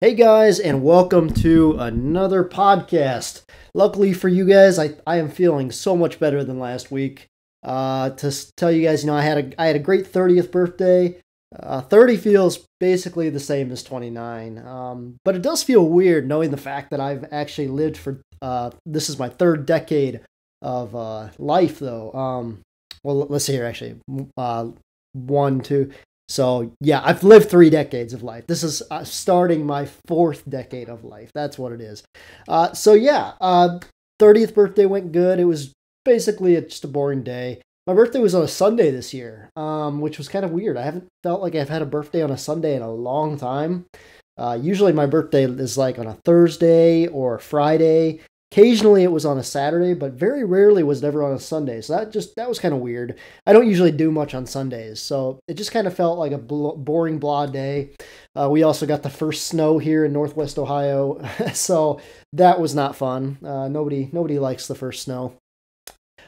Hey guys, and welcome to another podcast. Luckily for you guys, I am feeling so much better than last week. Tell you guys, I had a great 30th birthday. 30 feels basically the same as 29, but it does feel weird knowing the fact that I've actually lived for this is my third decade of life, though. Well, let's see here, actually, one, two. So yeah, I've lived 3 decades of life. This is starting my fourth decade of life. That's what it is. So yeah, 30th birthday went good. It was basically just a boring day. My birthday was on a Sunday this year, which was kind of weird. I haven't felt like I've had a birthday on a Sunday in a long time. Usually my birthday is like on a Thursday or a Friday. Occasionally it was on a Saturday, but very rarely was it ever on a Sunday. So that was kind of weird. I don't usually do much on Sundays, so it just kind of felt like a boring blah day. We also got the first snow here in Northwest Ohio, so that was not fun. Nobody likes the first snow.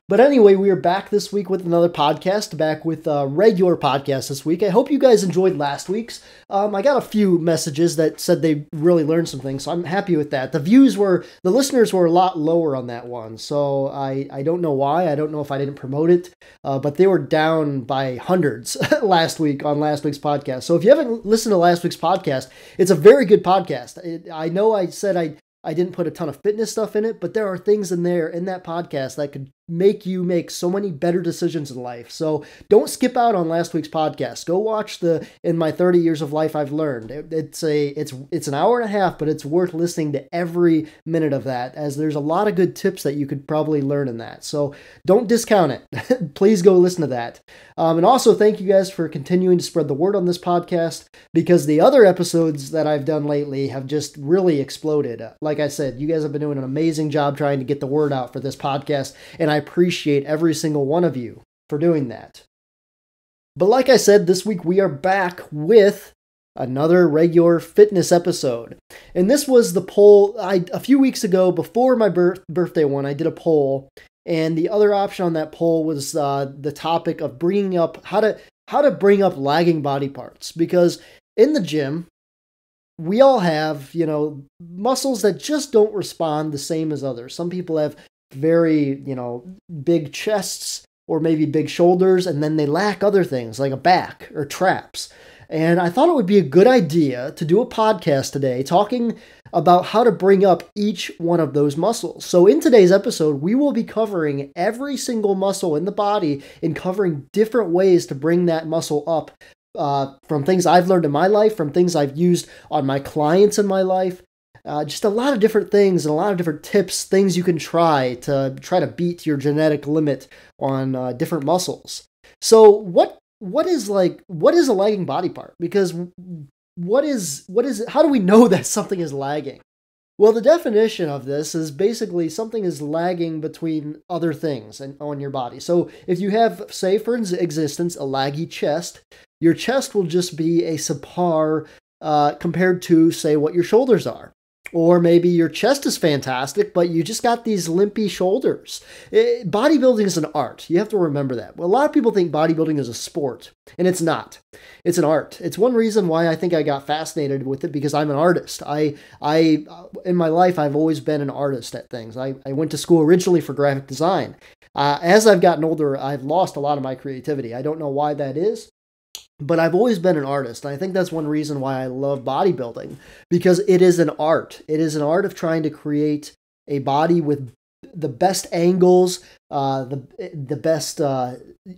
But anyway, we are back this week with another podcast, back with a regular podcast this week. I hope you guys enjoyed last week's. I got a few messages that said they really learned some things, so I'm happy with that. The listeners were a lot lower on that one, so I don't know why. I don't know if I didn't promote it, but they were down by hundreds last week on last week's podcast. So if you haven't listened to last week's podcast, it's a very good podcast. I know I said I didn't put a ton of fitness stuff in it, but there are things in there in that podcast that could make you make so many better decisions in life. So don't skip out on last week's podcast. Go watch In My 30 Years of Life I've Learned. It's an hour and a half, but it's worth listening to every minute of that, as there's a lot of good tips that you could probably learn in that. So don't discount it. Please go listen to that. And also thank you guys for continuing to spread the word on this podcast, because the other episodes that I've done lately have just really exploded. Like I said, you guys have been doing an amazing job trying to get the word out for this podcast, and I appreciate every single one of you for doing that. But like I said, this week we are back with another regular fitness episode. And this was the poll. A few weeks ago, before my birthday one, I did a poll, and the other option on that poll was the topic of bringing up how to bring up lagging body parts. Because in the gym, we all have, muscles that just don't respond the same as others. Some people have very, big chests or maybe big shoulders, and then they lack other things like a back or traps. And I thought it would be a good idea to do a podcast today talking about how to bring up each one of those muscles. So in today's episode, we will be covering every single muscle in the body and covering different ways to bring that muscle up, from things I've learned in my life, from things I've used on my clients in my life. Just a lot of different things and a lot of different tips, things you can try to beat your genetic limit on different muscles. So what is a lagging body part? Because how do we know that something is lagging? Well, the definition of this is basically something is lagging between other things on your body. So if you have, say for existence, a laggy chest, your chest will just be a subpar compared to, say, what your shoulders are. Or maybe your chest is fantastic, but you just got these limpy shoulders. Bodybuilding is an art. You have to remember that. Well, a lot of people think bodybuilding is a sport, and it's not. It's an art. It's one reason why I think I got fascinated with it, because I'm an artist. I in my life, I've always been an artist at things. I went to school originally for graphic design. As I've gotten older, I've lost a lot of my creativity. I don't know why that is, but I've always been an artist. And I think that's one reason why I love bodybuilding, because it is an art. It is an art of trying to create a body with the best angles, the best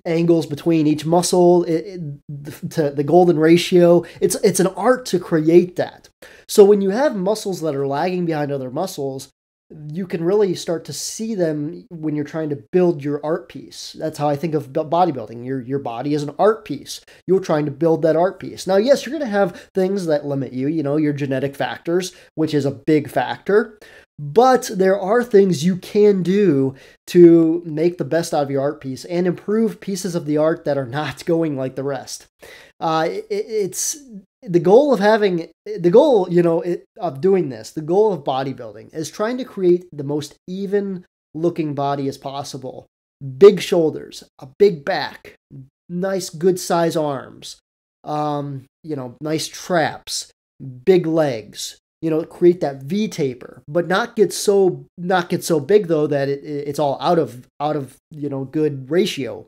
angles between each muscle, to the golden ratio. It's an art to create that. So when you have muscles that are lagging behind other muscles, you can really start to see them when you're trying to build your art piece. That's how I think of bodybuilding. Your body is an art piece. You're trying to build that art piece. Now, yes, you're going to have things that limit you, your genetic factors, which is a big factor. But there are things you can do to make the best out of your art piece and improve pieces of the art that are not going like the rest. It's the goal of doing this. The goal of bodybuilding is trying to create the most even looking body as possible. Big shoulders, a big back, nice good size arms, nice traps, big legs, create that V taper, but not get so big though that it's all out of good ratio.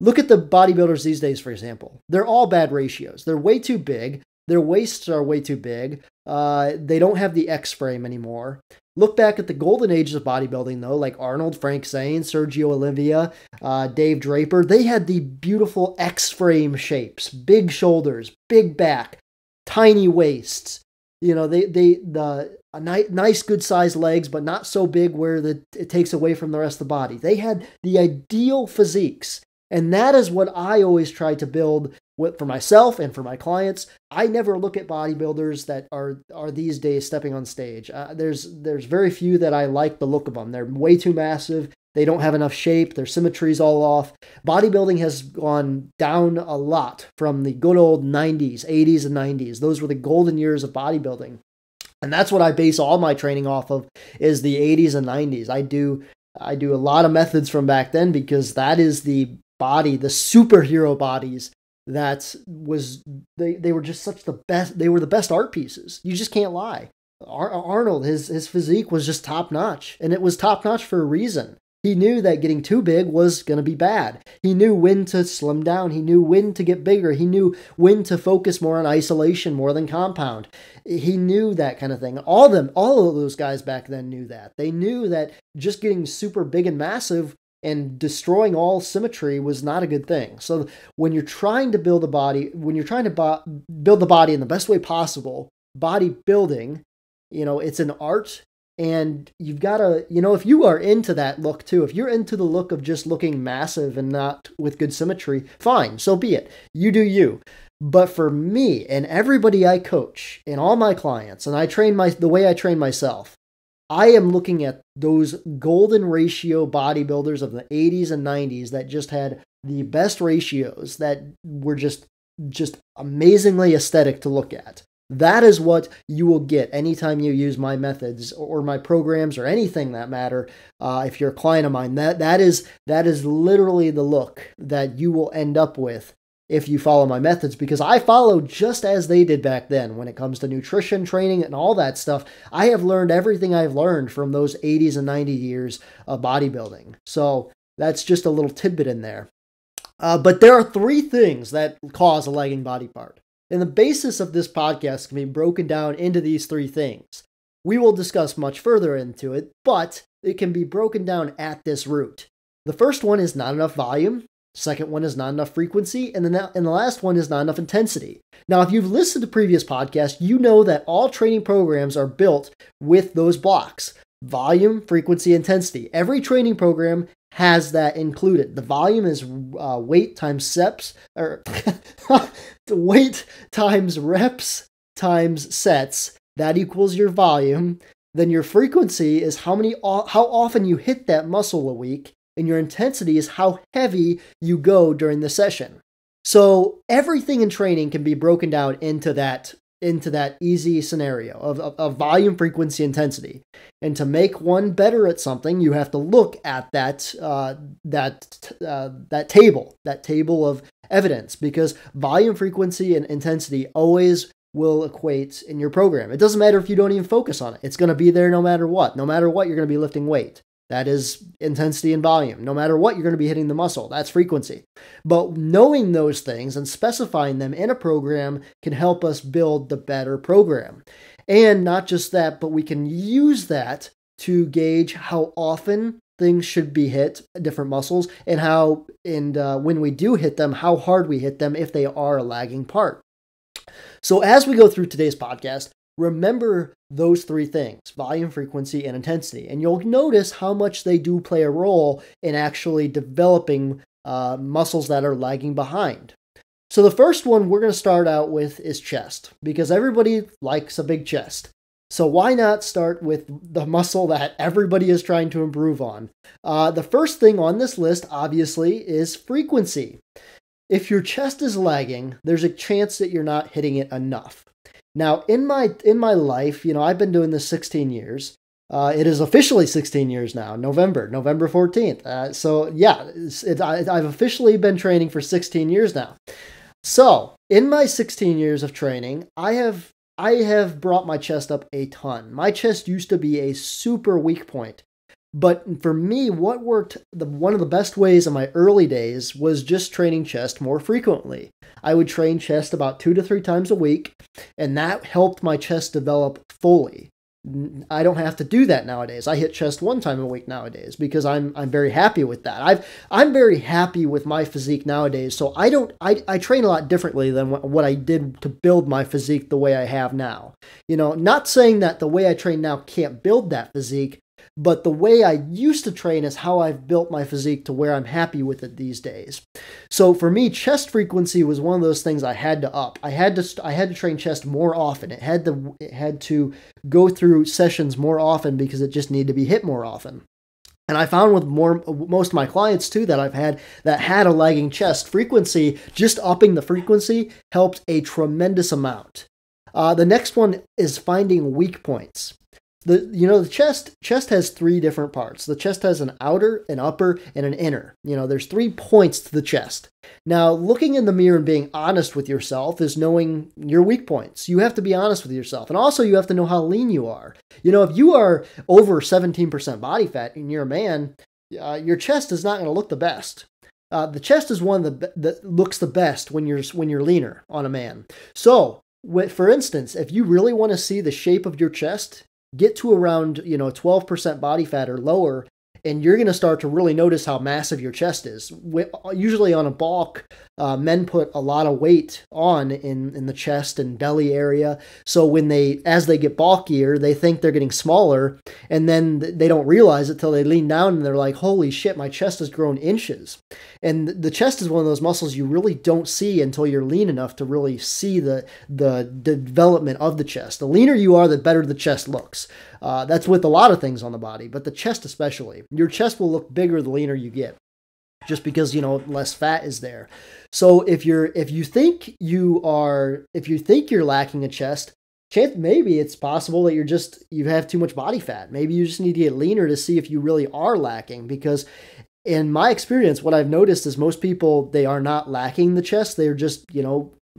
Look at the bodybuilders these days, for example. They're all bad ratios. They're way too big. Their waists are way too big. They don't have the X frame anymore. Look back at the golden ages of bodybuilding, though, like Arnold, Frank Zane, Sergio Oliva, Dave Draper. They had the beautiful X frame shapes, big shoulders, big back, tiny waists. Nice, good sized legs, but not so big where it takes away from the rest of the body. They had the ideal physiques. And that is what I always try to build for myself and for my clients. I never look at bodybuilders that are these days stepping on stage. There's very few that I like the look of them. They're way too massive. They don't have enough shape. Their symmetry's all off. Bodybuilding has gone down a lot from the good old 90s, 80s, and 90s. Those were the golden years of bodybuilding. And that's what I base all my training off of, is the 80s and 90s. I do a lot of methods from back then because that is the body, the superhero bodies they were just such the best. They were the best art pieces. You just can't lie. Arnold, his physique was just top notch, and it was top notch for a reason. He knew that getting too big was going to be bad. He knew when to slim down. He knew when to get bigger. He knew when to focus more on isolation more than compound. He knew that kind of thing. All of those guys back then knew that. They knew that just getting super big and massive and destroying all symmetry was not a good thing. So when you're trying to build a body, build the body in the best way possible, bodybuilding, it's an art. And you've got to, if you are into that look too, if you're into the look of just looking massive and not with good symmetry, fine, so be it. You do you. But for me and everybody I coach and all my clients, and the way I train myself, I am looking at those golden ratio bodybuilders of the 80s and 90s that just had the best ratios, that were just amazingly aesthetic to look at. That is what you will get anytime you use my methods or my programs or anything that matter. If you're a client of mine, that is literally the look that you will end up with if you follow my methods, because I follow just as they did back then when it comes to nutrition, training, and all that stuff. I have learned everything I've learned from those 80s and 90s years of bodybuilding. So that's just a little tidbit in there. But there are 3 things that cause a lagging body part. And the basis of this podcast can be broken down into these 3 things. We will discuss much further into it, but it can be broken down at this root. The first one is not enough volume. Second one is not enough frequency. And the last one is not enough intensity. Now, if you've listened to previous podcasts, you know that all training programs are built with those blocks: volume, frequency, intensity. Every training program has that included. The volume is weight times reps, weight times reps times sets. That equals your volume. Then your frequency is how often you hit that muscle a week. And your intensity is how heavy you go during the session. So everything in training can be broken down into that easy scenario of volume, frequency, intensity. And to make one better at something, you have to look at that table of evidence, because volume, frequency, and intensity always will equate in your program. It doesn't matter if you don't even focus on it. It's going to be there no matter what. No matter what, you're going to be lifting weight. That is intensity and volume. No matter what, you're going to be hitting the muscle. That's frequency. But knowing those things and specifying them in a program can help us build the better program. And not just that, but we can use that to gauge how often things should be hit, different muscles, and when we do hit them, how hard we hit them if they are a lagging part. So as we go through today's podcast, remember those 3 things: volume, frequency, and intensity. And you'll notice how much they do play a role in actually developing muscles that are lagging behind. So the first one we're going to start out with is chest, because everybody likes a big chest. So why not start with the muscle that everybody is trying to improve on? The first thing on this list, obviously, is frequency. If your chest is lagging, there's a chance that you're not hitting it enough. Now, in my life, I've been doing this 16 years. It is officially 16 years now, November 14th. So yeah, I've officially been training for 16 years now. So in my 16 years of training, I have I have brought my chest up a ton. My chest used to be a super weak point. But for me, what worked, one of the best ways in my early days was just training chest more frequently. I would train chest about 2 to 3 times a week, and that helped my chest develop fully. I don't have to do that nowadays. I hit chest 1 time a week nowadays because I'm very happy with that. I'm very happy with my physique nowadays. So I train a lot differently than what I did to build my physique the way I have now. Not saying that the way I train now can't build that physique, but the way I used to train is how I've built my physique to where I'm happy with it these days. So for me, chest frequency was one of those things I had to up. I had to train chest more often. It had to go through sessions more often because it just needed to be hit more often. And I found with most of my clients too that I've had that had a lagging chest frequency, just upping the frequency helped a tremendous amount. The next one is finding weak points. The chest has 3 different parts. The chest has an outer, an upper, and an inner. There's 3 points to the chest. Now, looking in the mirror and being honest with yourself is knowing your weak points. You have to be honest with yourself. And also you have to know how lean you are. If you are over 17% body fat and you're a man, your chest is not going to look the best. The chest is one that looks the best when you're leaner on a man. So, for instance, if you really want to see the shape of your chest, get to around 12% body fat or lower, and you're going to start to really notice how massive your chest is. Usually on a bulk, men put a lot of weight on in the chest and belly area. So as they get bulkier, they think they're getting smaller, and then they don't realize it till they lean down and they're like, holy shit, my chest has grown inches. And the chest is one of those muscles you really don't see until you're lean enough to really see the development of the chest. The leaner you are, the better the chest looks. That's with a lot of things on the body, but the chest especially. Your chest will look bigger the leaner you get, just because less fat is there. So if you think you're lacking a chest, maybe it's possible that you have too much body fat. Maybe you just need to get leaner to see if you really are lacking, because in my experience, what I've noticed is most people, they are not lacking the chest. They're just,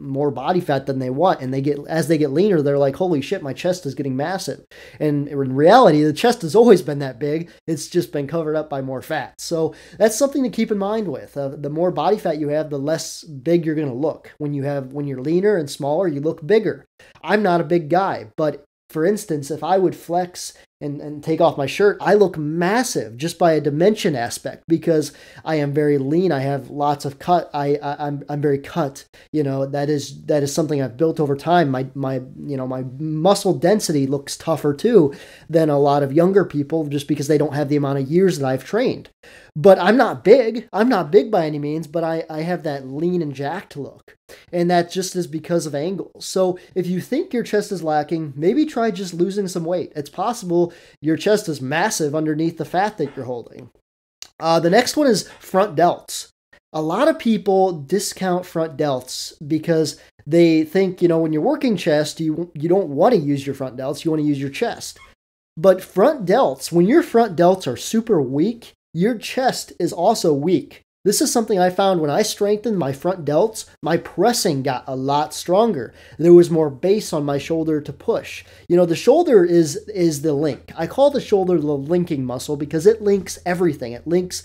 more body fat than they want. And as they get leaner, they're like, holy shit, my chest is getting massive. And in reality, the chest has always been that big. It's just been covered up by more fat. So that's something to keep in mind with. The more body fat you have, the less big you're going to look. When you're leaner and smaller, you look bigger. I'm not a big guy, but for instance, if I would flex and take off my shirt, I look massive just by a dimension aspect because I am very lean. I have lots of cut. I'm very cut. That is something I've built over time. My muscle density looks tougher too than a lot of younger people just because they don't have the amount of years that I've trained. But I'm not big. I'm not big by any means, but I have that lean and jacked look. And that just is because of angles. So if you think your chest is lacking, maybe try just losing some weight. It's possible your chest is massive underneath the fat that you're holding. The next one is front delts. A lot of people discount front delts because they think, when you're working chest, you don't want to use your front delts. You want to use your chest. But front delts, when your front delts are super weak, your chest is also weak. This is something I found when I strengthened my front delts, my pressing got a lot stronger. There was more base on my shoulder to push. The shoulder is the link. I call the shoulder the linking muscle because it links everything. It links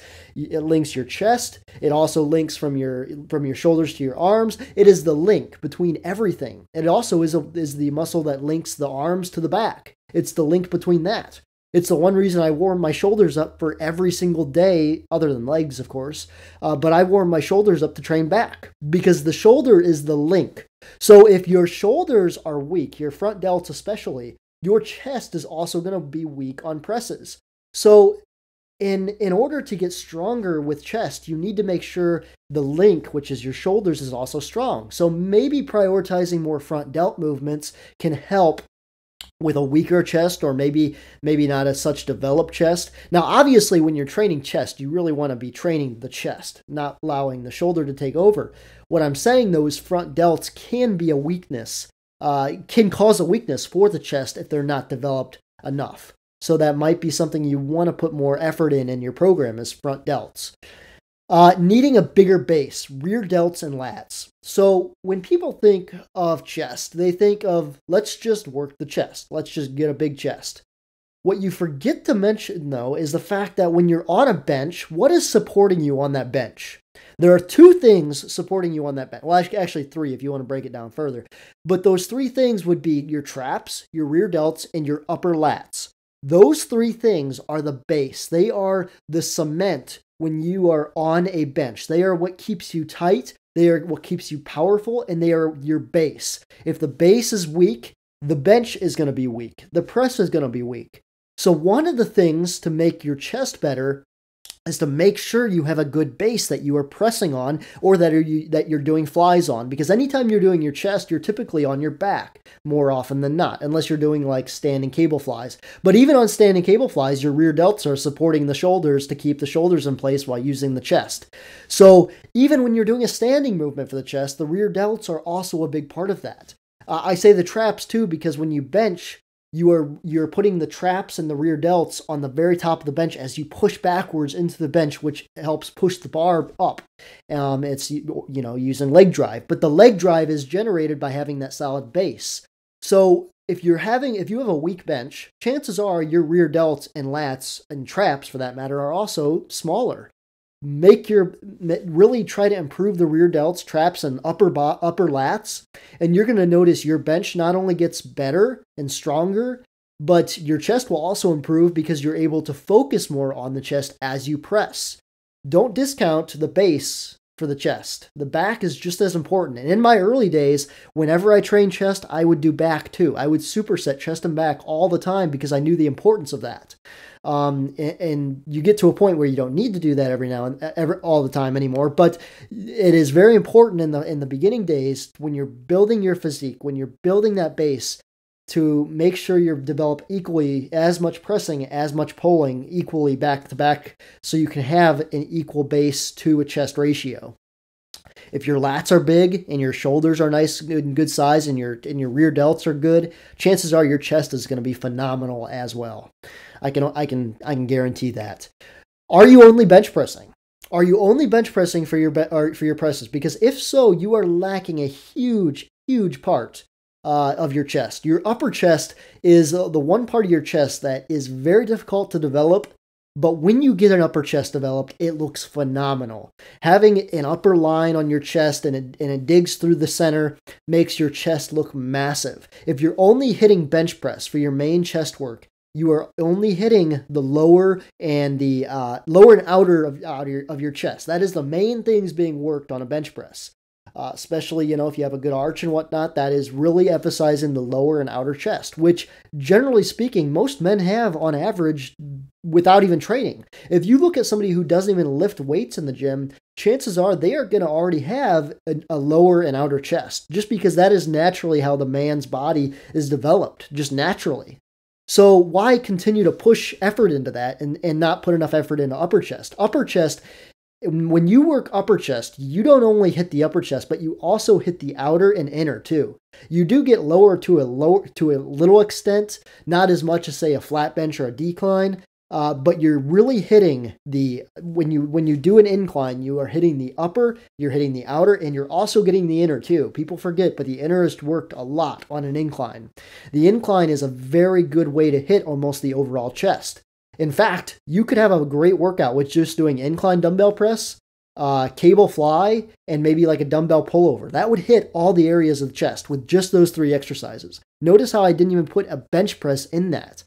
your chest. It also links from your shoulders to your arms. It is the link between everything. It also is the muscle that links the arms to the back. It's the link between that. It's the one reason I warm my shoulders up for every single day, other than legs, of course. But I warm my shoulders up to train back because the shoulder is the link. So if your shoulders are weak, your front delts especially, your chest is also going to be weak on presses. So in order to get stronger with chest, you need to make sure the link, which is your shoulders, is also strong. So maybe prioritizing more front delt movements can help with a weaker chest, or maybe not a such developed chest. Now, obviously, when you're training chest, you really want to be training the chest, not allowing the shoulder to take over. What I'm saying, though, is front delts can be a weakness, can cause a weakness for the chest if they're not developed enough. So that might be something you want to put more effort in your program is front delts. Needing a bigger base, rear delts and lats. So when people think of chest, they think of let's just work the chest. Let's just get a big chest. What you forget to mention, though, is the fact that when you're on a bench, what is supporting you on that bench? There are two things supporting you on that bench. Well, actually three if you want to break it down further. But those three things would be your traps, your rear delts, and your upper lats. Those three things are the base. They are the cement when you are on a bench. They are what keeps you tight. They are what keeps you powerful, and they are your base. If the base is weak, the bench is going to be weak. The press is going to be weak. So one of the things to make your chest better is to make sure you have a good base that you are pressing on or that you're doing flies on. Because anytime you're doing your chest, you're typically on your back more often than not, unless you're doing like standing cable flies. But even on standing cable flies, your rear delts are supporting the shoulders to keep the shoulders in place while using the chest. So even when you're doing a standing movement for the chest, the rear delts are also a big part of that. I say the traps too, because when you bench, you're putting the traps and the rear delts on the very top of the bench as you push backwards into the bench, which helps push the bar up. It's using leg drive, but the leg drive is generated by having that solid base. So if you have a weak bench, chances are your rear delts and lats and traps, for that matter, are also smaller. Really try to improve the rear delts, traps, and upper lats, and you're going to notice your bench not only gets better and stronger, but your chest will also improve because you're able to focus more on the chest as you press. Don't discount the base for the chest. The back is just as important. And in my early days, whenever I trained chest, I would do back too. I would superset chest and back all the time because I knew the importance of that. And you get to a point where you don't need to do that all the time anymore. But it is very important in the beginning days when you're building your physique, when you're building that base, to make sure you develop equally as much pressing, as much pulling, equally back to back, so you can have an equal base to a chest ratio. If your lats are big and your shoulders are nice and good size and your rear delts are good, chances are your chest is going to be phenomenal as well. I can guarantee that. Are you only bench pressing? Are you only bench pressing for your presses? Because if so, you are lacking a huge part of your chest. Your upper chest is the one part of your chest that is very difficult to develop. But when you get an upper chest developed, it looks phenomenal. Having an upper line on your chest and it digs through the center makes your chest look massive. If you're only hitting bench press for your main chest work, you are only hitting the lower and the lower and outer of your chest. That is the main things being worked on a bench press. Especially, if you have a good arch and whatnot, that is really emphasizing the lower and outer chest, which generally speaking, most men have on average without even training. If you look at somebody who doesn't even lift weights in the gym, chances are they are going to already have a lower and outer chest, just because that is naturally how the man's body is developed, just naturally. So why continue to push effort into that and not put enough effort into upper chest? Upper chest, when you work upper chest, you don't only hit the upper chest, but you also hit the outer and inner too. You do get lower to a little extent, not as much as say a flat bench or a decline, but you're really hitting when you do an incline, you are hitting the upper, you're hitting the outer, and you're also getting the inner too. People forget, but the inner is worked a lot on an incline. The incline is a very good way to hit almost the overall chest. In fact, you could have a great workout with just doing incline dumbbell press, cable fly, and maybe like a dumbbell pullover. That would hit all the areas of the chest with just those three exercises. Notice how I didn't even put a bench press in that,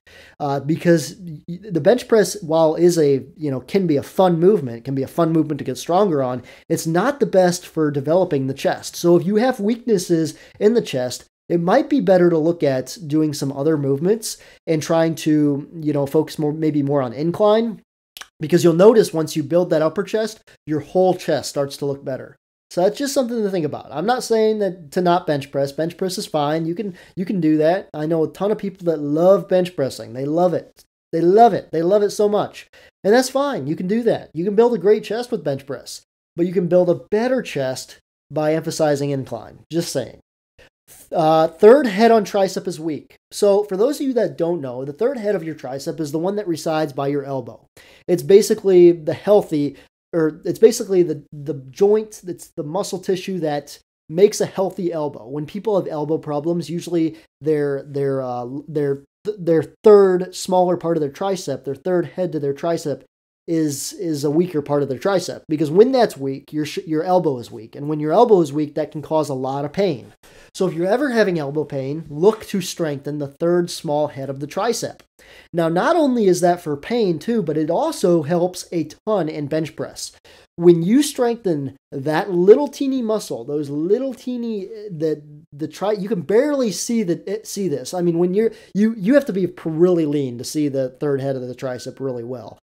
because the bench press, while can be a fun movement, to get stronger on, it's not the best for developing the chest. So if you have weaknesses in the chest, it might be better to look at doing some other movements and trying to, focus maybe more on incline, because you'll notice once you build that upper chest, your whole chest starts to look better. So that's just something to think about. I'm not saying that to not bench press. Bench press is fine. You can do that. I know a ton of people that love bench pressing. They love it. They love it. They love it so much. And that's fine. You can do that. You can build a great chest with bench press, but you can build a better chest by emphasizing incline. Just saying. Third head on tricep is weak. So for those of you that don't know, the third head of your tricep is the one that resides by your elbow. It's basically the healthy or it's basically the joint, that's the muscle tissue that makes a healthy elbow. When people have elbow problems, usually their third smaller part of their tricep, their third head to their tricep, is a weaker part of their tricep, because when that's weak, your elbow is weak, and when your elbow is weak, that can cause a lot of pain. So if you're ever having elbow pain, look to strengthen the third small head of the tricep. Now, not only is that for pain too, but it also helps a ton in bench press. When you strengthen that little teeny muscle, those little teeny, you can barely see this. I mean, when you have to be really lean to see the third head of the tricep really well.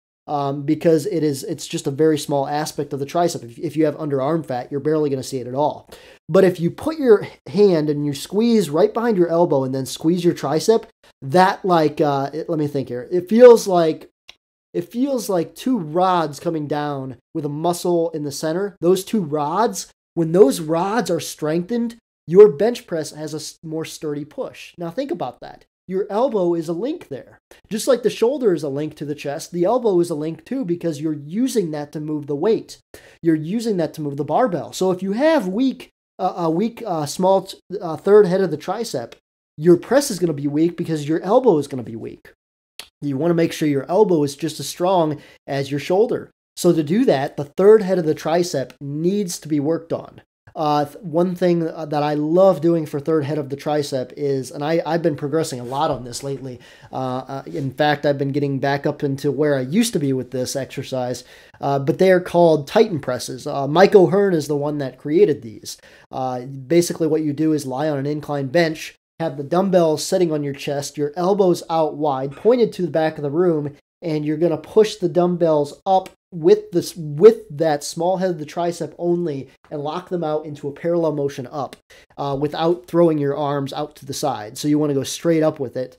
Because it's just a very small aspect of the tricep. If you have underarm fat, you're barely going to see it at all. But if you put your hand and you squeeze right behind your elbow and then squeeze your tricep, that let me think here. It feels like two rods coming down with a muscle in the center. Those two rods, when those rods are strengthened, your bench press has a more sturdy push. Now think about that. Your elbow is a link there. Just like the shoulder is a link to the chest, the elbow is a link too, because you're using that to move the weight. You're using that to move the barbell. So if you have small third head of the tricep, your press is going to be weak because your elbow is going to be weak. You want to make sure your elbow is just as strong as your shoulder. So to do that, the third head of the tricep needs to be worked on. One thing that I love doing for third head of the tricep is, and I've been progressing a lot on this lately. In fact, I've been getting back up into where I used to be with this exercise, but they are called Titan presses. Mike O'Hearn is the one that created these. Basically what you do is lie on an incline bench, have the dumbbells sitting on your chest, your elbows out wide, pointed to the back of the room, and you're going to push the dumbbells up with that small head of the tricep only, and lock them out into a parallel motion up, without throwing your arms out to the side. So you want to go straight up with it.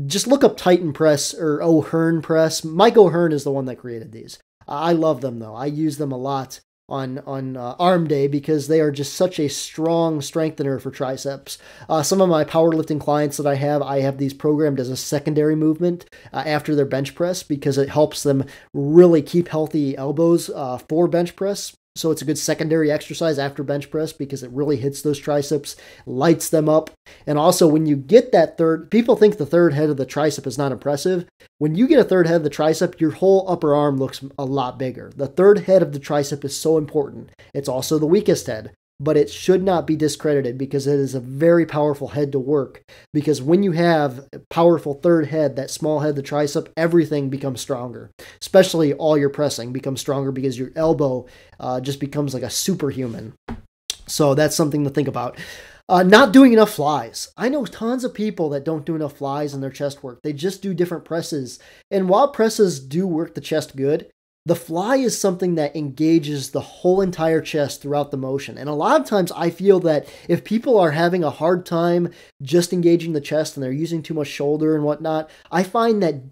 Just look up Titan press or O'Hearn press. Mike O'Hearn is the one that created these. I love them though. I use them a lot on arm day because they are just such a strong strengthener for triceps. Some of my powerlifting clients that I have these programmed as a secondary movement after their bench press, because it helps them really keep healthy elbows for bench press. So it's a good secondary exercise after bench press because it really hits those triceps, lights them up. And also when you get that people think the third head of the tricep is not impressive. When you get a third head of the tricep, your whole upper arm looks a lot bigger. The third head of the tricep is so important. It's also the weakest head, but it should not be discredited because it is a very powerful head to work. Because when you have a powerful third head, that small head of the tricep, everything becomes stronger. Especially all your pressing becomes stronger because your elbow just becomes like a superhuman. So that's something to think about. Not doing enough flies. I know tons of people that don't do enough flies in their chest work. They just do different presses. And while presses do work the chest good, the fly is something that engages the whole entire chest throughout the motion. And a lot of times I feel that if people are having a hard time just engaging the chest and they're using too much shoulder and whatnot, I find that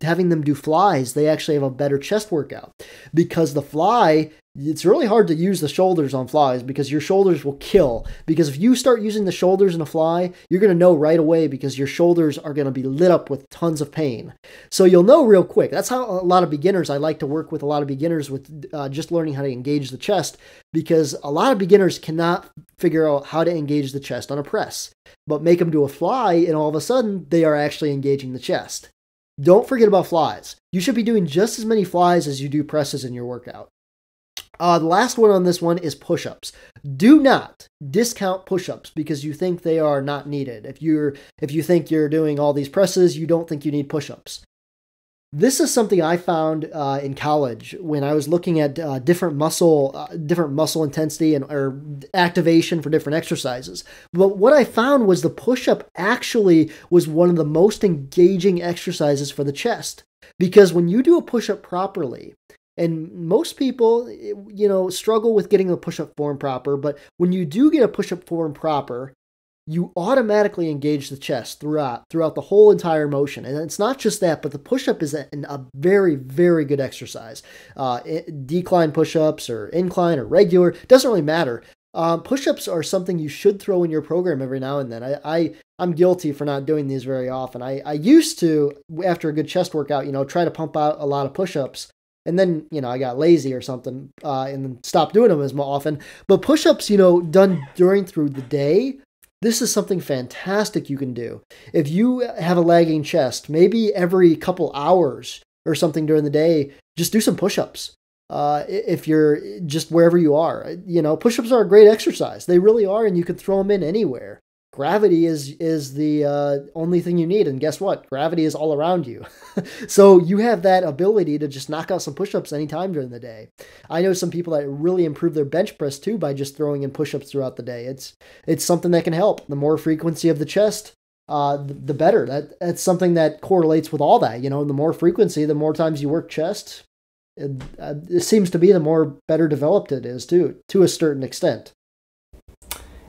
having them do flies, they actually have a better chest workout. Because the fly, it's really hard to use the shoulders on flies because your shoulders will kill. Because if you start using the shoulders in a fly, you're going to know right away because your shoulders are going to be lit up with tons of pain. So you'll know real quick. That's how a lot of beginners, I like to work with a lot of beginners with just learning how to engage the chest, because a lot of beginners cannot figure out how to engage the chest on a press. But make them do a fly and all of a sudden they are actually engaging the chest. Don't forget about flies. You should be doing just as many flies as you do presses in your workout. The last one on this one is push-ups. Do not discount push-ups because you think they are not needed. If you think you're doing all these presses, you don't think you need push-ups. This is something I found in college when I was looking at different muscle intensity or activation for different exercises. But what I found was the push-up actually was one of the most engaging exercises for the chest, because when you do a push-up properly, and most people, struggle with getting the push-up form proper, but when you do get a push-up form proper, you automatically engage the chest throughout the whole entire motion. And it's not just that, but the push-up is a very, very good exercise. Decline push-ups or incline or regular, doesn't really matter. Push-ups are something you should throw in your program every now and then. I'm guilty for not doing these very often. I used to, after a good chest workout, try to pump out a lot of push-ups. And then, I got lazy or something and then stopped doing them as often. But push-ups, done through the day, this is something fantastic you can do. If you have a lagging chest, maybe every couple hours or something during the day, just do some push-ups. If you're just wherever you are, push-ups are a great exercise. They really are, and you can throw them in anywhere. Gravity is the only thing you need, and guess what? Gravity is all around you. So you have that ability to just knock out some push-ups anytime during the day. I know some people that really improve their bench press too by just throwing in push-ups throughout the day. It's something that can help. The more frequency of the chest, the better. That's something that correlates with all that. The more frequency, the more times you work chest, it seems to be the more better developed it is too, to a certain extent.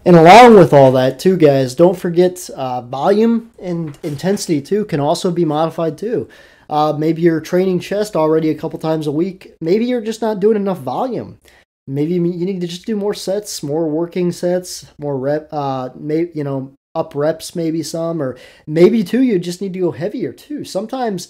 And along with all that too, guys, don't forget volume and intensity too can also be modified too. Maybe you're training chest already a couple times a week. Maybe you're just not doing enough volume. Maybe you need to just do more sets, more working sets, more up reps, maybe some, or maybe too, you just need to go heavier too. Sometimes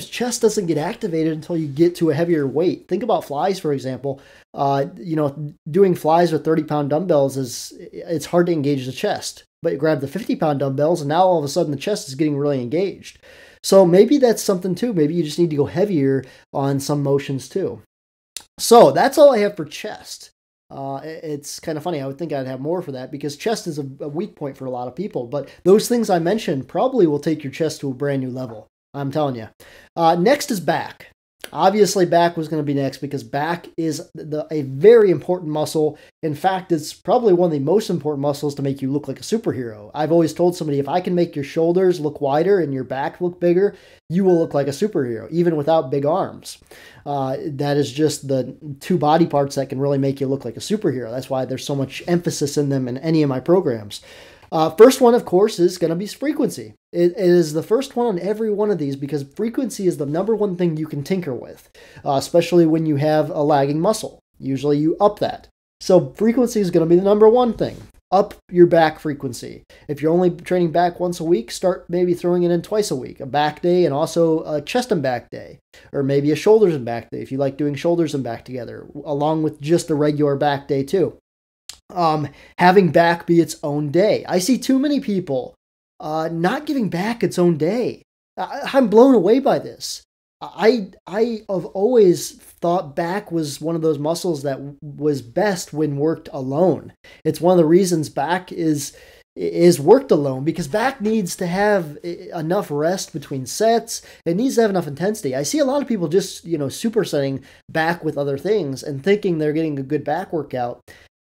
chest doesn't get activated until you get to a heavier weight. Think about flies, for example. Doing flies with 30-pound dumbbells it's hard to engage the chest, but you grab the 50-pound dumbbells and now all of a sudden the chest is getting really engaged. So maybe that's something too. Maybe you just need to go heavier on some motions too. So that's all I have for chest. It's kind of funny. I would think I'd have more for that because chest is a weak point for a lot of people. But those things I mentioned probably will take your chest to a brand new level. I'm telling you. Next is back. Obviously, back was going to be next because back is a very important muscle. In fact, it's probably one of the most important muscles to make you look like a superhero. I've always told somebody, if I can make your shoulders look wider and your back look bigger, you will look like a superhero, even without big arms. That is just the two body parts that can really make you look like a superhero. That's why there's so much emphasis in them in any of my programs. First one, of course, is going to be frequency. It is the first one on every one of these because frequency is the number one thing you can tinker with, especially when you have a lagging muscle. Usually you up that. So frequency is going to be the number one thing. Up your back frequency. If you're only training back once a week, start maybe throwing it in twice a week. A back day and also a chest and back day. Or maybe a shoulders and back day if you like doing shoulders and back together, along with just a regular back day too. Having back be its own day. I see too many people not giving back its own day. I'm blown away by this. I have always thought back was one of those muscles that was best when worked alone. It's one of the reasons back is worked alone because back needs to have enough rest between sets. It needs to have enough intensity. I see a lot of people just, supersetting back with other things and thinking they're getting a good back workout.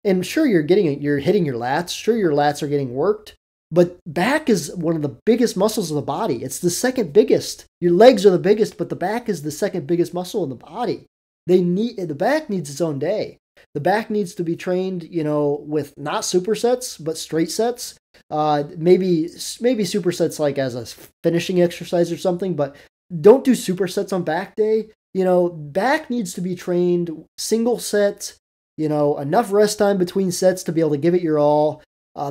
And sure, you're hitting your lats. Sure, your lats are getting worked. But back is one of the biggest muscles of the body. It's the second biggest. Your legs are the biggest, but the back is the second biggest muscle in the body. The back needs its own day. The back needs to be trained, with not supersets, but straight sets. Maybe supersets like as a finishing exercise or something, but don't do supersets on back day. Back needs to be trained single set, enough rest time between sets to be able to give it your all.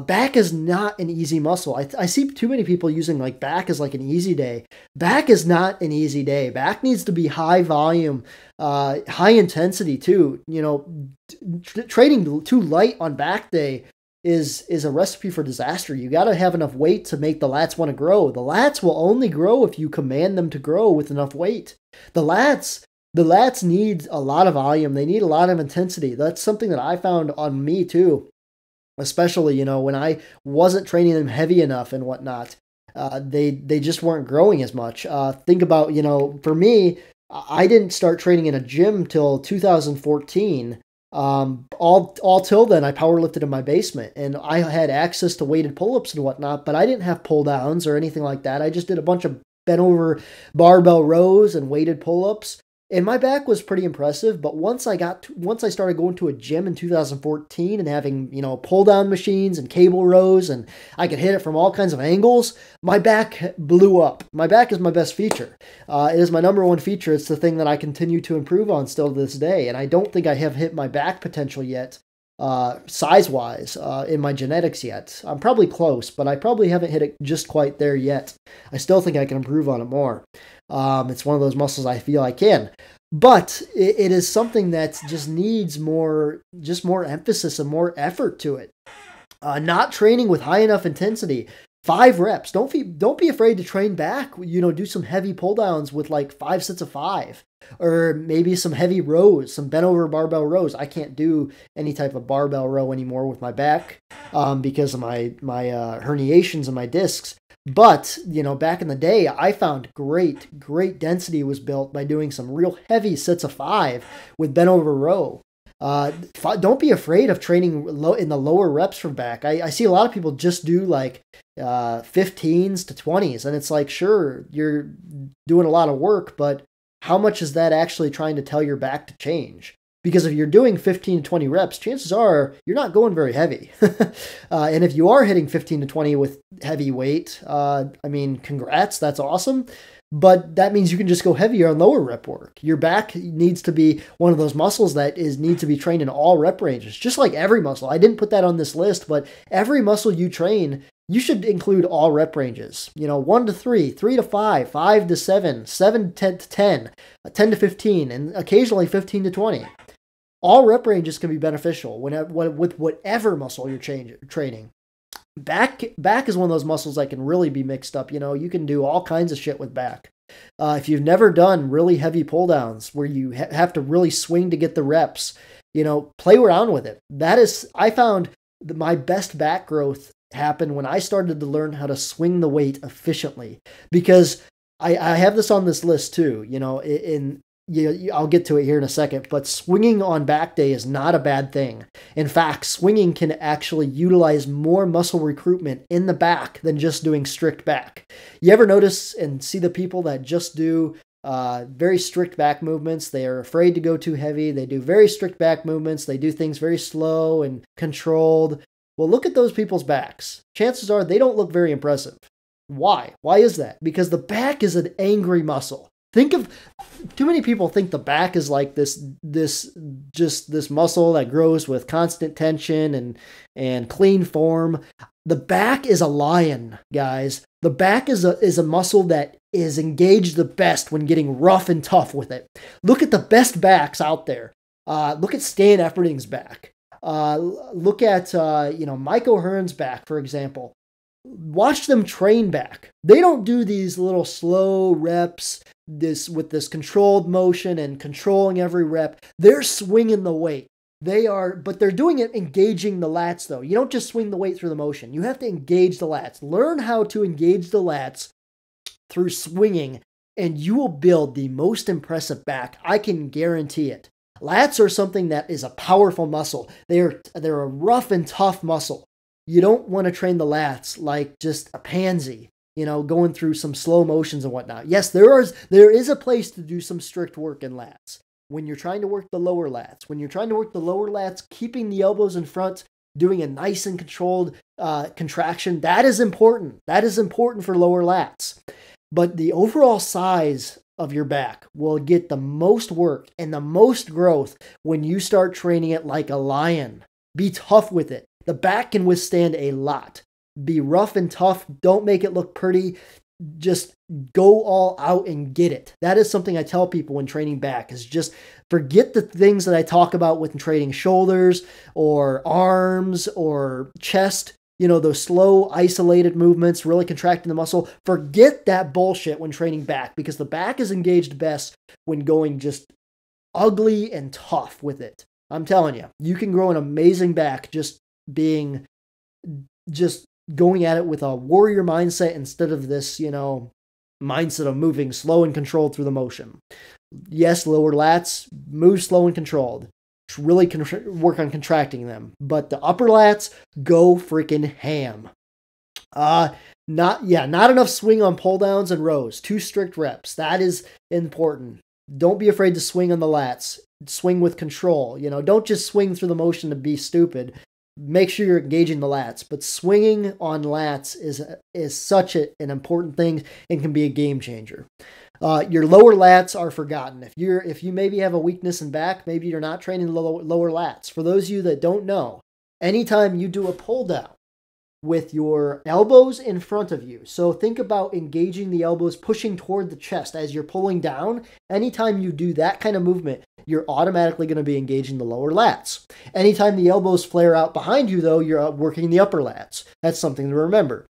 Back is not an easy muscle. I see too many people using back as an easy day. Back is not an easy day. Back needs to be high volume, high intensity too. Training too light on back day is a recipe for disaster. You got to have enough weight to make the lats want to grow. The lats will only grow if you command them to grow with enough weight. The lats need a lot of volume. They need a lot of intensity. That's something that I found on me too. Especially, when I wasn't training them heavy enough and whatnot, they just weren't growing as much. Think about, for me, I didn't start training in a gym till 2014. All till then, I power lifted in my basement, and I had access to weighted pull-ups and whatnot, but I didn't have pull downs or anything like that. I just did a bunch of bent over barbell rows and weighted pull-ups. And my back was pretty impressive, but once I started going to a gym in 2014 and having, pull down machines and cable rows and I could hit it from all kinds of angles, my back blew up. My back is my best feature. It is my number one feature. It's the thing that I continue to improve on still to this day. And I don't think I have hit my back potential yet, size-wise, in my genetics yet. I'm probably close, but I probably haven't hit it just quite there yet. I still think I can improve on it more. It's one of those muscles I feel I can. But it is something that just needs more emphasis and more effort to it. Not training with high enough intensity. 5 reps. Don't be afraid to train back. Do some heavy pull downs with like 5 sets of 5, or maybe some heavy rows, some bent over barbell rows. I can't do any type of barbell row anymore with my back because of my herniations and my discs. But back in the day, I found great density was built by doing some real heavy sets of 5 with bent over row. Don't be afraid of training in the lower reps for back. I see a lot of people just do like 15s to 20s, and it's like, sure, you're doing a lot of work, but how much is that actually trying to tell your back to change? Because if you're doing 15 to 20 reps, chances are you're not going very heavy. And if you are hitting 15 to 20 with heavy weight, congrats, that's awesome. But that means you can just go heavier on lower rep work. Your back needs to be one of those muscles that needs to be trained in all rep ranges, just like every muscle. I didn't put that on this list, but every muscle you train, you should include all rep ranges. 1 to 3, 3 to 5, 5 to 7, 7 to 10, 10 to 15, and occasionally 15 to 20. All rep ranges can be beneficial with whatever muscle you're training. Back is one of those muscles that can really be mixed up. You can do all kinds of shit with back. If you've never done really heavy pull downs where you have to really swing to get the reps, play around with it. I found my best back growth happened when I started to learn how to swing the weight efficiently, because I have this on this list too, I'll get to it here in a second, but swinging on back day is not a bad thing. In fact, swinging can actually utilize more muscle recruitment in the back than just doing strict back. You ever notice and see the people that just do very strict back movements? They are afraid to go too heavy. They do very strict back movements. They do things very slow and controlled. Well, look at those people's backs. Chances are they don't look very impressive. Why? Why is that? Because the back is an angry muscle. Too many people think the back is like this muscle that grows with constant tension and clean form. The back is a lion, guys. The back is a muscle that is engaged the best when getting rough and tough with it. Look at the best backs out there. Look at Stan Efferding's back. Look at Mike O'Hearn's back, for example. Watch them train back. They don't do these little slow reps with this controlled motion and controlling every rep. They're swinging the weight. But they're doing it engaging the lats though. You don't just swing the weight through the motion. You have to engage the lats. Learn how to engage the lats through swinging, and you will build the most impressive back. I can guarantee it. Lats are something that is a powerful muscle. They're a rough and tough muscle. You don't want to train the lats like just a pansy, going through some slow motions and whatnot. Yes, there is a place to do some strict work in lats. When you're trying to work the lower lats, keeping the elbows in front, doing a nice and controlled contraction, that is important. That is important for lower lats. But the overall size of your back will get the most work and the most growth when you start training it like a lion. Be tough with it. The back can withstand a lot. Be rough and tough. Don't make it look pretty. Just go all out and get it. That is something I tell people when training back, is just forget the things that I talk about with training shoulders or arms or chest. Those slow, isolated movements, really contracting the muscle. Forget that bullshit when training back, because the back is engaged best when going just ugly and tough with it. I'm telling you, you can grow an amazing back just going at it with a warrior mindset instead of this, mindset of moving slow and controlled through the motion. Yes, lower lats, move slow and controlled. Really work on contracting them. But the upper lats, go freaking ham. Not enough swing on pull downs and rows. 2 strict reps. That is important. Don't be afraid to swing on the lats. Swing with control. Don't just swing through the motion to be stupid. Make sure you're engaging the lats. But swinging on lats is such an important thing and can be a game changer. Your lower lats are forgotten. If you maybe have a weakness in back, maybe you're not training lower lats. For those of you that don't know, anytime you do a pull down with your elbows in front of you. So think about engaging the elbows, pushing toward the chest as you're pulling down. Anytime you do that kind of movement, you're automatically going to be engaging the lower lats. Anytime the elbows flare out behind you, though, you're working the upper lats. That's something to remember.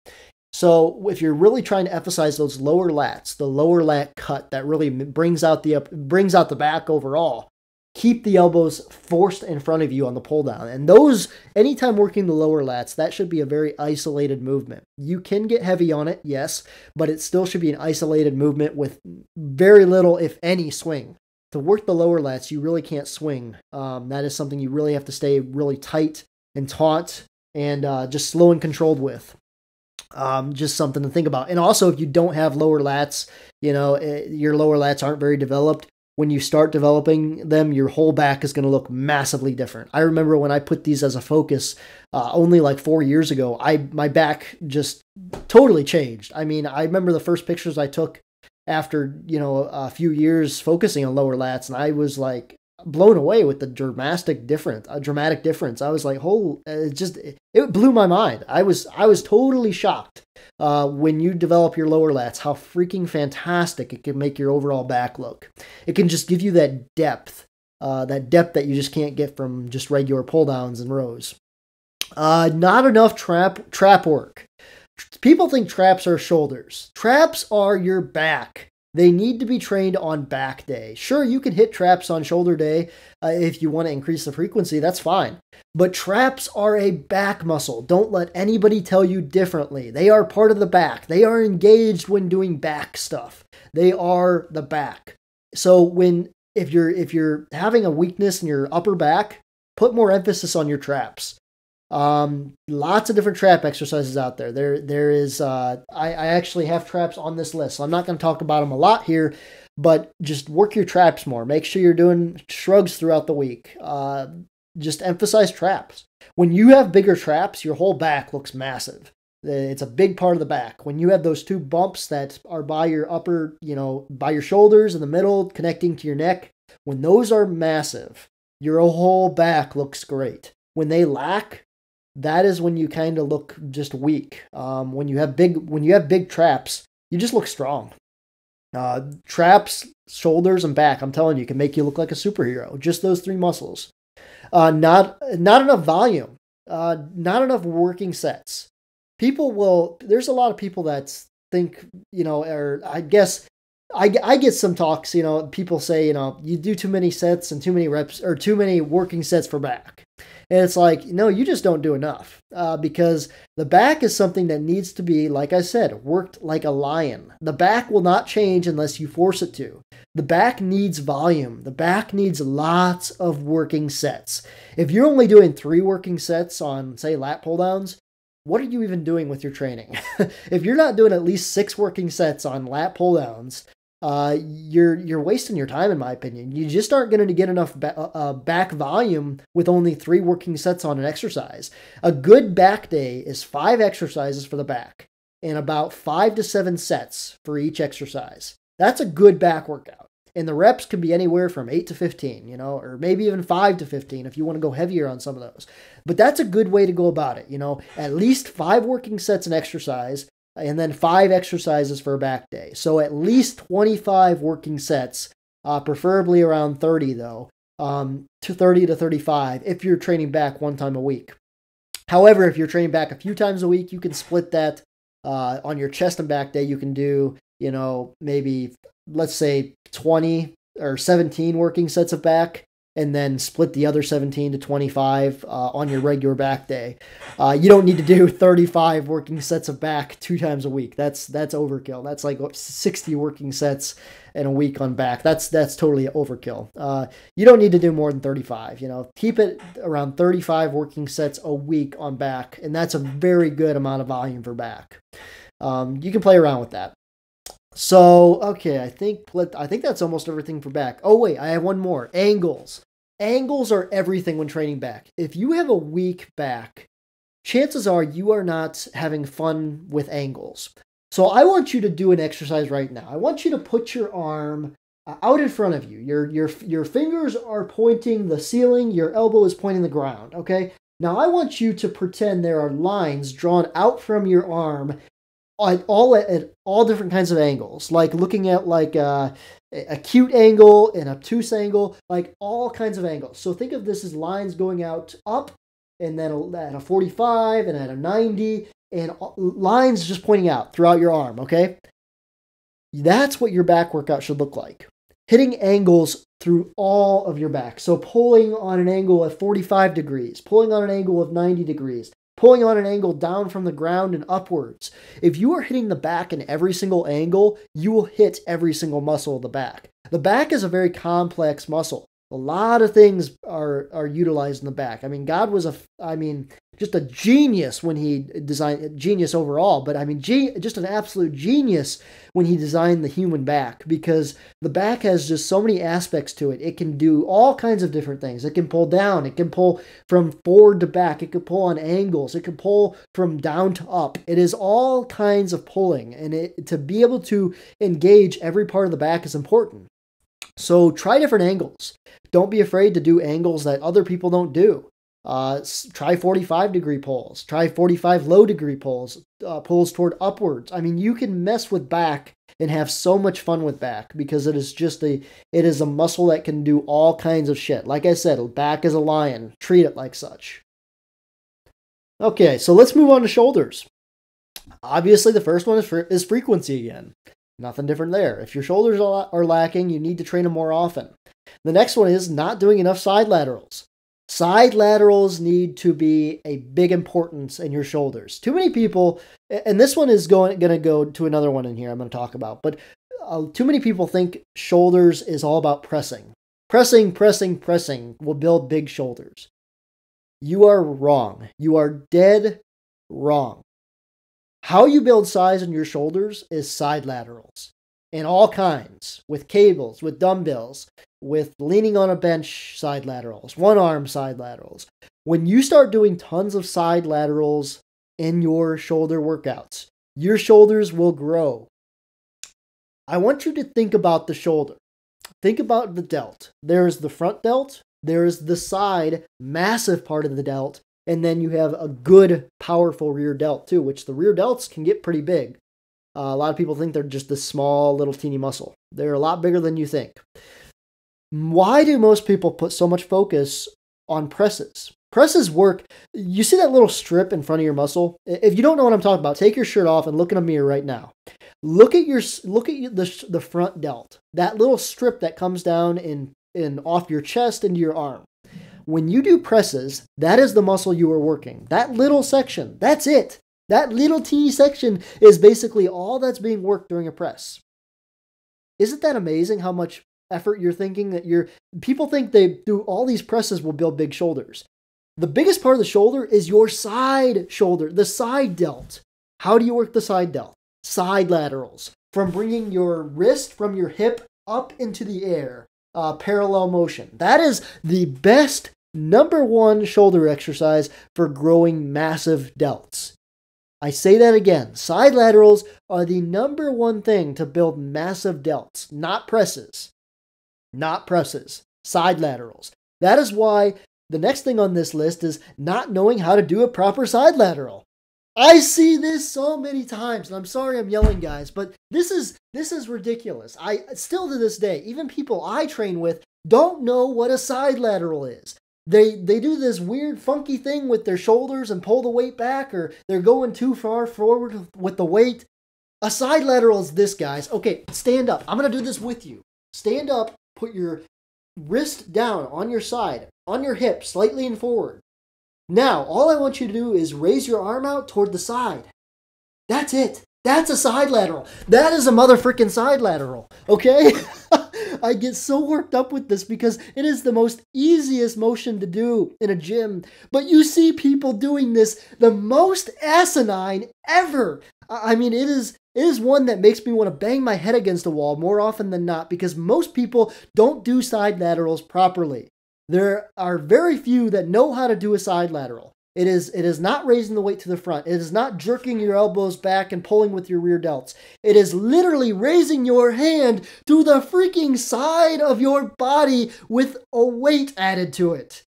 So if you're really trying to emphasize those lower lats, the lower lat cut that really brings out the back overall, keep the elbows forced in front of you on the pull down. And those, anytime working the lower lats, that should be a very isolated movement. You can get heavy on it, yes, but it still should be an isolated movement with very little, if any, swing. To work the lower lats, you really can't swing. That is something you really have to stay really tight and taut and just slow and controlled with. Just something to think about. And also, if you don't have lower lats, your lower lats aren't very developed. When you start developing them, your whole back is going to look massively different. I remember when I put these as a focus only like 4 years ago, my back just totally changed. I mean, I remember the first pictures I took after, a few years focusing on lower lats, and I was like blown away with the dramatic difference. I was like, it blew my mind. I was totally shocked when you develop your lower lats, how freaking fantastic it can make your overall back look. It can just give you that depth that you just can't get from just regular pull downs and rows. Not enough trap work. People think traps are shoulders. Traps are your back. They need to be trained on back day. Sure, you can hit traps on shoulder day if you want to increase the frequency. That's fine. But traps are a back muscle. Don't let anybody tell you differently. They are part of the back. They are engaged when doing back stuff. They are the back. So if you're having a weakness in your upper back, put more emphasis on your traps. Lots of different trap exercises out there. There is, I actually have traps on this list, so I'm not going to talk about them a lot here, but just work your traps more. Make sure you're doing shrugs throughout the week. Just emphasize traps. When you have bigger traps, your whole back looks massive. It's a big part of the back. When you have those two bumps that are by your upper, by your shoulders in the middle, connecting to your neck, when those are massive, your whole back looks great. When they lack, that is when you kind of look just weak. When you have big traps, you just look strong. Traps, shoulders, and back, I'm telling you, can make you look like a superhero. Just those three muscles. Not enough volume. Not enough working sets. There's a lot of people that think, or I guess I get some talks, people say, you do too many sets and too many reps or too many working sets for back. And it's like, no, you just don't do enough because the back is something that needs to be, like I said, worked like a lion. The back will not change unless you force it to. The back needs volume. The back needs lots of working sets. If you're only doing 3 working sets on, say, lat pull downs, what are you even doing with your training? If you're not doing at least 6 working sets on lat pull downs, you're wasting your time, in my opinion. You just aren't going to get enough back volume with only 3 working sets on an exercise. A good back day is 5 exercises for the back and about 5 to 7 sets for each exercise. That's a good back workout. And the reps can be anywhere from 8 to 15, or maybe even 5 to 15 if you want to go heavier on some of those. But that's a good way to go about it. At least 5 working sets an exercise, and then 5 exercises for a back day. So at least 25 working sets, preferably around 30 though, to 30 to 35 if you're training back 1 time a week. However, if you're training back a few times a week, you can split that on your chest and back day. You can do, maybe, let's say 20 or 17 working sets of back, and then split the other 17 to 25 on your regular back day. You don't need to do 35 working sets of back 2 times a week. That's overkill. That's like 60 working sets in a week on back. That's totally overkill. You don't need to do more than 35. Keep it around 35 working sets a week on back, and that's a very good amount of volume for back. You can play around with that. So, okay, I think that's almost everything for back. Oh, wait, I have one more. Angles. Angles are everything when training back. If you have a weak back, chances are you are not having fun with angles. So I want you to do an exercise right now. I want you to put your arm out in front of you. Your fingers are pointing the ceiling. Your elbow is pointing the ground, okay? Now I want you to pretend there are lines drawn out from your arm at all different kinds of angles, like looking at like a acute angle, an obtuse angle, like all kinds of angles. So think of this as lines going out up, and then at a 45 and at a 90, and lines just pointing out throughout your arm, okay? That's what your back workout should look like. Hitting angles through all of your back. So pulling on an angle of 45 degrees, pulling on an angle of 90 degrees, pulling on an angle down from the ground and upwards. If you are hitting the back in every single angle, you will hit every single muscle of the back. The back is a very complex muscle. A lot of things are utilized in the back. I mean, God was just a genius when he designed, genius overall, but I mean, just an absolute genius when he designed the human back, because the back has just so many aspects to it. It can do all kinds of different things. It can pull down. It can pull from forward to back. It can pull on angles. It can pull from down to up. It is all kinds of pulling, and to be able to engage every part of the back is important. So try different angles. Don't be afraid to do angles that other people don't do. Try 45-degree pulls. Try 45 low-degree pulls. Pulls toward upwards. I mean, you can mess with back and have so much fun with back, because it is a muscle that can do all kinds of shit. Like I said, back is a lion. Treat it like such. Okay, so let's move on to shoulders. Obviously, the first one is frequency again. Nothing different there. If your shoulders are lacking, you need to train them more often. The next one is not doing enough side laterals. Side laterals need to be a big importance in your shoulders. Too many people, and this one is going to go to another one in here I'm going to talk about, but too many people think shoulders is all about pressing. Pressing will build big shoulders. You are wrong. You are dead wrong. How you build size in your shoulders is side laterals. In all kinds. With cables, with dumbbells, with leaning on a bench side laterals, one arm side laterals. When you start doing tons of side laterals in your shoulder workouts, your shoulders will grow. I want you to think about the shoulder. Think about the delt. There's the front delt. There's the side, massive part of the delt. And then you have a good, powerful rear delt too, which the rear delts can get pretty big. A lot of people think they're just this small, little teeny muscle. They're a lot bigger than you think. Why do most people put so much focus on presses? Presses work. You see that little strip in front of your muscle? If you don't know what I'm talking about, take your shirt off and look in a mirror right now. Look at the front delt. That little strip that comes down in off your chest into your arm. When you do presses, that is the muscle you are working. That little section, that's it. That little teeny section is basically all that's being worked during a press. Isn't that amazing how much effort you're thinking that people think they do all these presses will build big shoulders. The biggest part of the shoulder is your side shoulder, the side delt. How do you work the side delt? Side laterals. From bringing your wrist from your hip up into the air. Parallel motion. That is the best number one shoulder exercise for growing massive delts. I say that again. Side laterals are the number one thing to build massive delts, not presses. Not presses. Side laterals. That is why the next thing on this list is not knowing how to do a proper side lateral. I see this so many times, and I'm sorry I'm yelling, guys, but this is ridiculous. I still to this day, even people I train with don't know what a side lateral is. They do this weird funky thing with their shoulders and pull the weight back, or they're going too far forward with the weight. A side lateral is this, guys. Okay, stand up. I'm going to do this with you. Stand up, put your wrist down on your side, on your hip, slightly and forward. Now, all I want you to do is raise your arm out toward the side. That's it. That's a side lateral. That is a motherfucking side lateral. Okay? I get so worked up with this because it is the most easiest motion to do in a gym. But you see people doing this the most asinine ever. I mean, it is one that makes me want to bang my head against a wall more often than not, because most people don't do side laterals properly. There are very few that know how to do a side lateral. It is not raising the weight to the front. It is not jerking your elbows back and pulling with your rear delts. It is literally raising your hand to the freaking side of your body with a weight added to it.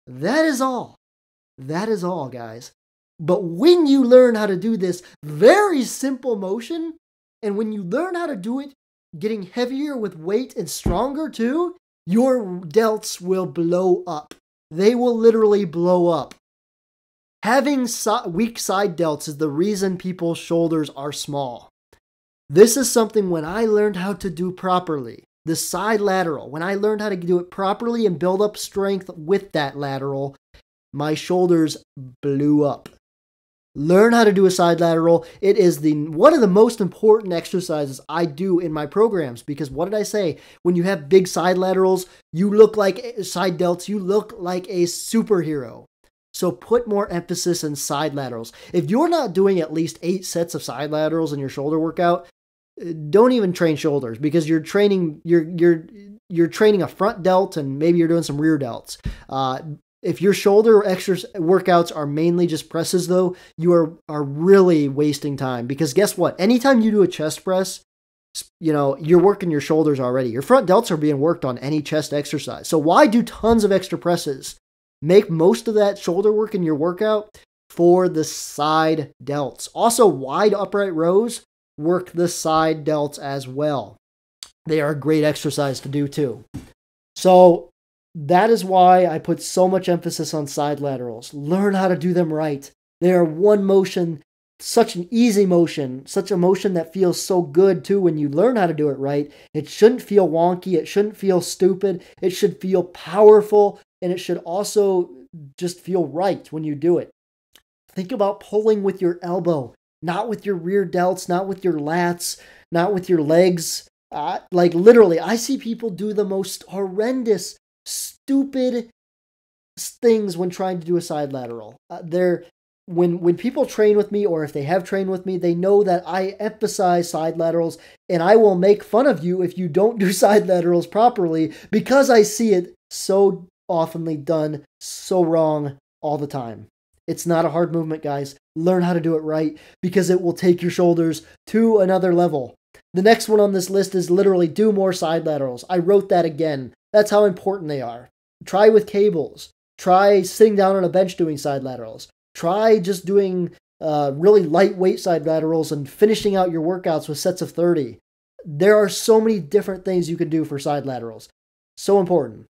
That is all. That is all, guys. But when you learn how to do this very simple motion, and when you learn how to do it getting heavier with weight and stronger too, your delts will blow up. They will literally blow up. Having weak side delts is the reason people's shoulders are small. This is something when I learned how to do properly. The side lateral, when I learned how to do it properly and build up strength with that lateral, my shoulders blew up. Learn how to do a side lateral. It is one of the most important exercises I do in my programs, because what did I say? When you have big side laterals, you look like side delts, you look like a superhero. So put more emphasis in side laterals. If you're not doing at least 8 sets of side laterals in your shoulder workout, don't even train shoulders, because you're training a front delt and maybe you're doing some rear delts. If your shoulder workouts are mainly just presses, though, you are really wasting time, because guess what? Anytime you do a chest press, you're working your shoulders already. Your front delts are being worked on any chest exercise. So why do tons of extra presses? Make most of that shoulder work in your workout for the side delts. Also, wide upright rows, work the side delts as well. They are a great exercise to do too. So that is why I put so much emphasis on side laterals. Learn how to do them right. They are one motion, such an easy motion, such a motion that feels so good too when you learn how to do it right. It shouldn't feel wonky. It shouldn't feel stupid. It should feel powerful, and it should also just feel right when you do it. Think about pulling with your elbow, not with your rear delts, not with your lats, not with your legs. Like literally, I see people do the most horrendous, stupid things when trying to do a side lateral. When people train with me, or if they have trained with me, they know that I emphasize side laterals, and I will make fun of you if you don't do side laterals properly, because I see it so oftenly done so wrong all the time. It's not a hard movement, guys. Learn how to do it right, because it will take your shoulders to another level. The next one on this list is literally do more side laterals. I wrote that again. That's how important they are. Try with cables. Try sitting down on a bench doing side laterals. Try just doing really lightweight side laterals and finishing out your workouts with sets of 30. There are so many different things you can do for side laterals. So important.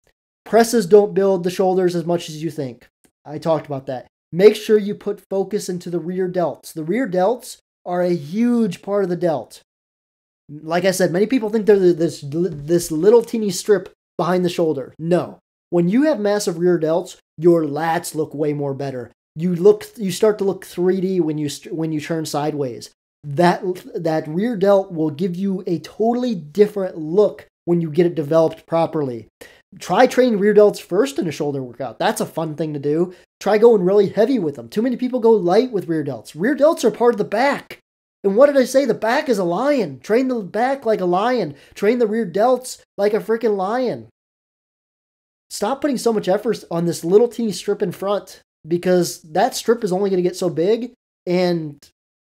Presses don't build the shoulders as much as you think. I talked about that. Make sure you put focus into the rear delts. The rear delts are a huge part of the delt. Like I said, many people think they're this little teeny strip behind the shoulder. No. When you have massive rear delts, your lats look way more better. You start to look 3D when you turn sideways. That rear delt will give you a totally different look when you get it developed properly. Try training rear delts first in a shoulder workout. That's a fun thing to do. Try going really heavy with them. Too many people go light with rear delts. Rear delts are part of the back. And what did I say? The back is a lion. Train the back like a lion. Train the rear delts like a freaking lion. Stop putting so much effort on this little teeny strip in front, because that strip is only going to get so big. And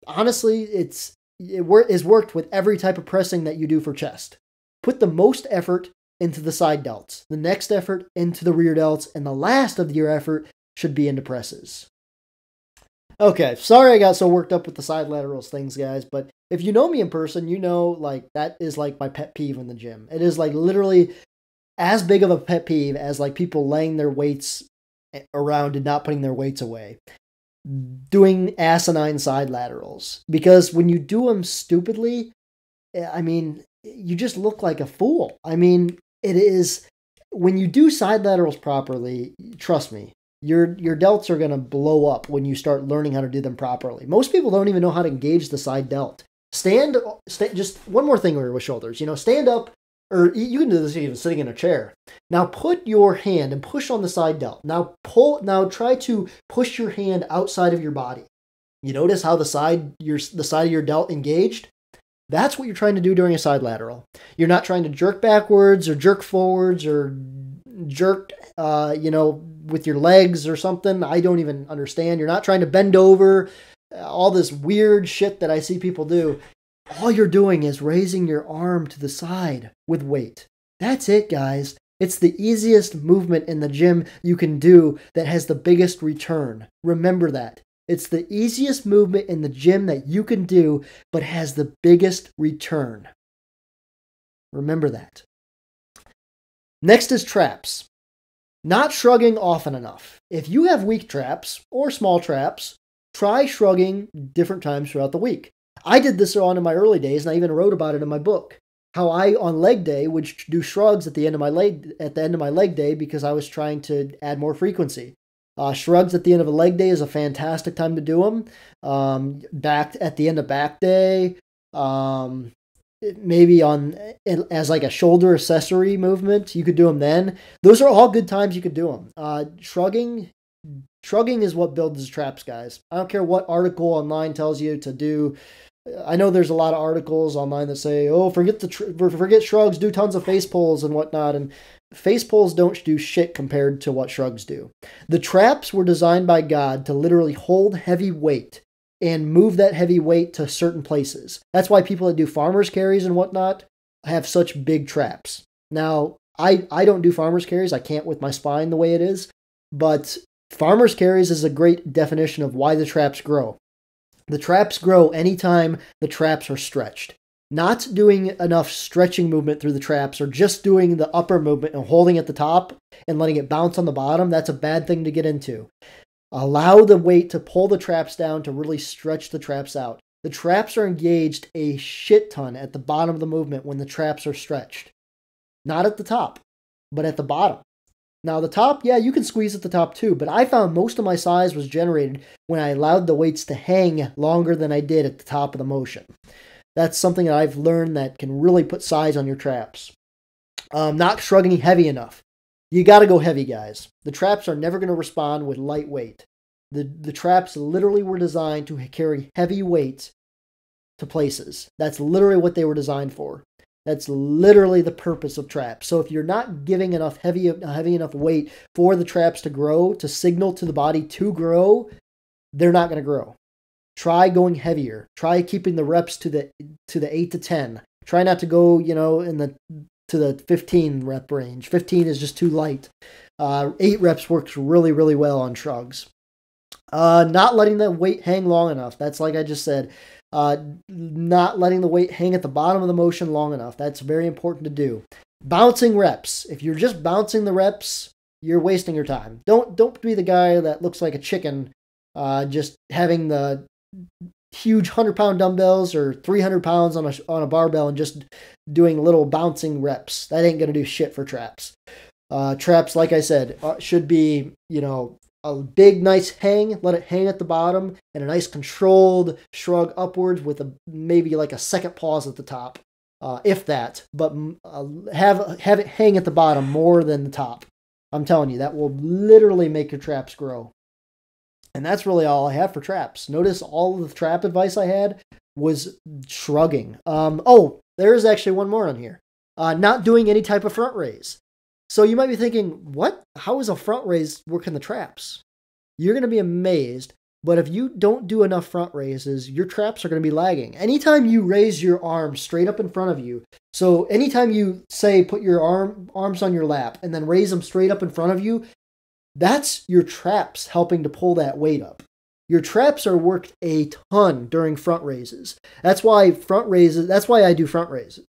honestly, it is worked with every type of pressing that you do for chest. Put the most effort into the side delts, the next effort into the rear delts, and the last of your effort should be into presses. Okay, sorry I got so worked up with the side laterals things, guys, but if you know me in person, you know like that is like my pet peeve in the gym. It is like literally as big of a pet peeve as like people laying their weights around and not putting their weights away. Doing asinine side laterals. Because when you do them stupidly, I mean, you just look like a fool. I mean, it is, when you do side laterals properly, trust me, your delts are going to blow up when you start learning how to do them properly. Most people don't even know how to engage the side delt. Just one more thing with shoulders, stand up, or you can do this even sitting in a chair. Now put your hand and push on the side delt. Now try to push your hand outside of your body. You notice how the side of your delt engaged? That's what you're trying to do during a side lateral. You're not trying to jerk backwards or jerk forwards or jerk, with your legs or something. I don't even understand. You're not trying to bend over, all this weird shit that I see people do. All you're doing is raising your arm to the side with weight. That's it, guys. It's the easiest movement in the gym you can do that has the biggest return. Remember that. It's the easiest movement in the gym that you can do, but has the biggest return. Remember that. Next is traps. Not shrugging often enough. If you have weak traps or small traps, try shrugging different times throughout the week. I did this on in my early days, and I even wrote about it in my book. How I, on leg day, would do shrugs at the end of my leg day because I was trying to add more frequency. Shrugs at the end of a leg day is a fantastic time to do them. Back at the end of back day, maybe as like a shoulder accessory movement, you could do them then. Those are all good times you could do them. Shrugging is what builds traps, guys. I don't care what article online tells you to do. I know there's a lot of articles online that say, "Oh, forget shrugs, do tons of face pulls and whatnot." And face pulls don't do shit compared to what shrugs do. The traps were designed by God to literally hold heavy weight and move that heavy weight to certain places. That's why people that do farmers carries and whatnot have such big traps. Now, I don't do farmers carries. I can't with my spine the way it is, but farmers carries is a great definition of why the traps grow. The traps grow anytime the traps are stretched. Not doing enough stretching movement through the traps or just doing the upper movement and holding at the top and letting it bounce on the bottom, that's a bad thing to get into. Allow the weight to pull the traps down to really stretch the traps out. The traps are engaged a shit ton at the bottom of the movement when the traps are stretched. Not at the top, but at the bottom. Now the top, yeah, you can squeeze at the top too, but I found most of my size was generated when I allowed the weights to hang longer than I did at the top of the motion. That's something that I've learned that can really put size on your traps. Not shrugging heavy enough. You got to go heavy, guys. The traps are never going to respond with light weight. The traps literally were designed to carry heavy weights to places. That's literally what they were designed for. That's literally the purpose of traps. So if you're not giving enough heavy enough weight for the traps to grow, to signal to the body to grow, they're not going to grow. Try going heavier. Try keeping the reps to the 8 to 10. Try not to go, to the 15 rep range. 15 is just too light. 8 reps works really, really well on shrugs. Not letting the weight hang long enough. That's like I just said. Not letting the weight hang at the bottom of the motion long enough. That's very important to do. Bouncing reps. If you're just bouncing the reps, you're wasting your time. Don't be the guy that looks like a chicken, just having the huge 100-pound dumbbells or 300 pounds on a barbell and just doing little bouncing reps. That ain't gonna do shit for traps. Traps, like I said, should be, a big, nice hang, let it hang at the bottom, and a nice controlled shrug upwards with maybe like a second pause at the top, if that, but have it hang at the bottom more than the top. I'm telling you, that will literally make your traps grow. And that's really all I have for traps. Notice all of the trap advice I had was shrugging. There's actually one more on here. Not doing any type of front raise. So you might be thinking, what? How is a front raise working the traps? You're going to be amazed, but if you don't do enough front raises, your traps are going to be lagging. Anytime you raise your arms straight up in front of you, so anytime you say put your arms on your lap and then raise them straight up in front of you, that's your traps helping to pull that weight up. Your traps are worked a ton during front raises. That's why I do front raises.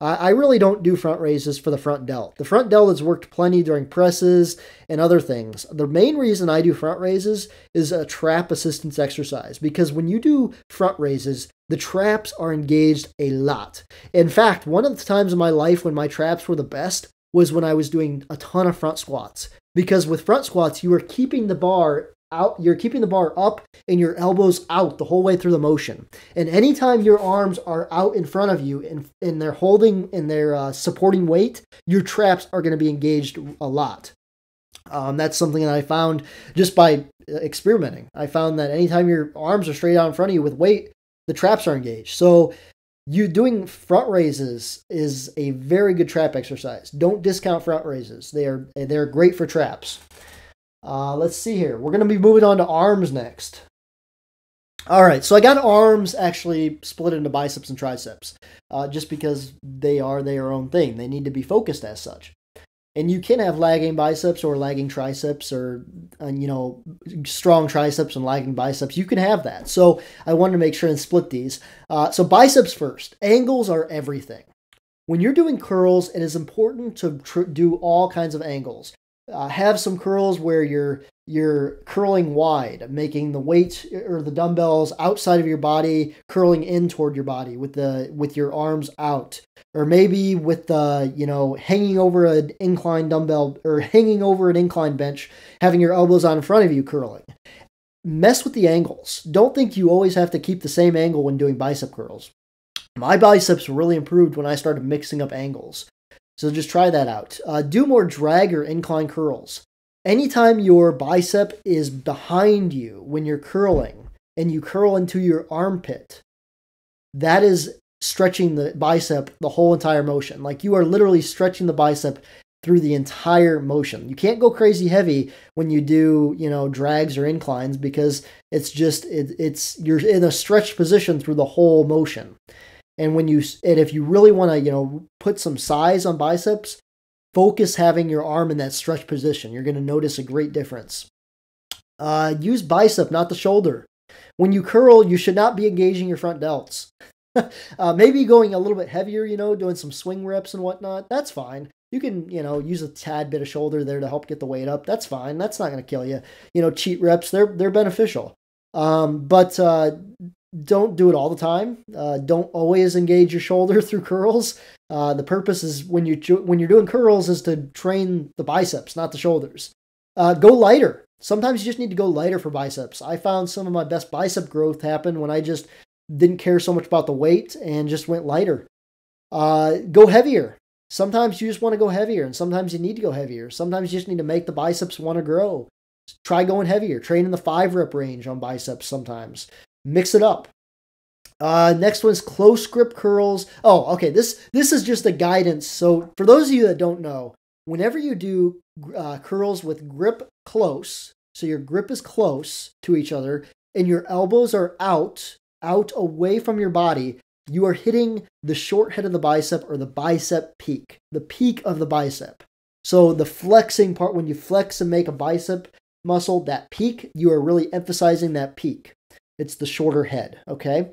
I really don't do front raises for the front delt. The front delt has worked plenty during presses and other things. The main reason I do front raises is a trap assistance exercise, because when you do front raises, the traps are engaged a lot. In fact, one of the times in my life when my traps were the best was when I was doing a ton of front squats. Because with front squats, you are keeping the bar out, you're keeping the bar up and your elbows out the whole way through the motion. And anytime your arms are out in front of you and they're holding and they're supporting weight, your traps are going to be engaged a lot. That's something that I found just by experimenting. I found that anytime your arms are straight out in front of you with weight, the traps are engaged. So you doing front raises is a very good trap exercise. Don't discount front raises. They're great for traps. Let's see here. We're going to be moving on to arms next. All right, so I got arms actually split into biceps and triceps, just because they are their own thing. They need to be focused as such. And you can have lagging biceps or lagging triceps or, strong triceps and lagging biceps. You can have that. So I wanted to make sure and split these. So biceps first. Angles are everything. When you're doing curls, it is important to do all kinds of angles. Have some curls where you're curling wide, making the weight or the dumbbells outside of your body, curling in toward your body with your arms out, or maybe with the hanging over an incline dumbbell or hanging over an incline bench, having your elbows on in front of you, curling. Mess with the angles. Don't think you always have to keep the same angle when doing bicep curls. My biceps really improved when I started mixing up angles. So just try that out. Do more drag or incline curls. Anytime your bicep is behind you when you're curling and you curl into your armpit, that is stretching the bicep the whole entire motion. Like you are literally stretching the bicep through the entire motion. You can't go crazy heavy when you do, drags or inclines because you're in a stretched position through the whole motion. And if you really want to, put some size on biceps, focus having your arm in that stretch position. You're going to notice a great difference. Use bicep, not the shoulder. When you curl, you should not be engaging your front delts. Maybe going a little bit heavier, doing some swing reps and whatnot. That's fine. You can, use a tad bit of shoulder there to help get the weight up. That's fine. That's not going to kill you. Cheat reps, they're beneficial. But don't do it all the time. Don't always engage your shoulder through curls. The purpose is when you're doing curls is to train the biceps, not the shoulders. Go lighter. Sometimes you just need to go lighter for biceps. I found some of my best bicep growth happen when I just didn't care so much about the weight and just went lighter. Go heavier. Sometimes you just want to go heavier, and sometimes you need to go heavier. Sometimes you just need to make the biceps want to grow. Try going heavier. Train in the 5-rep range on biceps sometimes. Mix it up. Next one is close grip curls. Oh, okay. This is just a guidance. So for those of you that don't know, whenever you do curls with grip close, so your grip is close to each other and your elbows are out away from your body, you are hitting the short head of the bicep or the bicep peak, the peak of the bicep. So the flexing part, when you flex and make a bicep muscle, that peak, you are really emphasizing that peak. It's the shorter head, okay?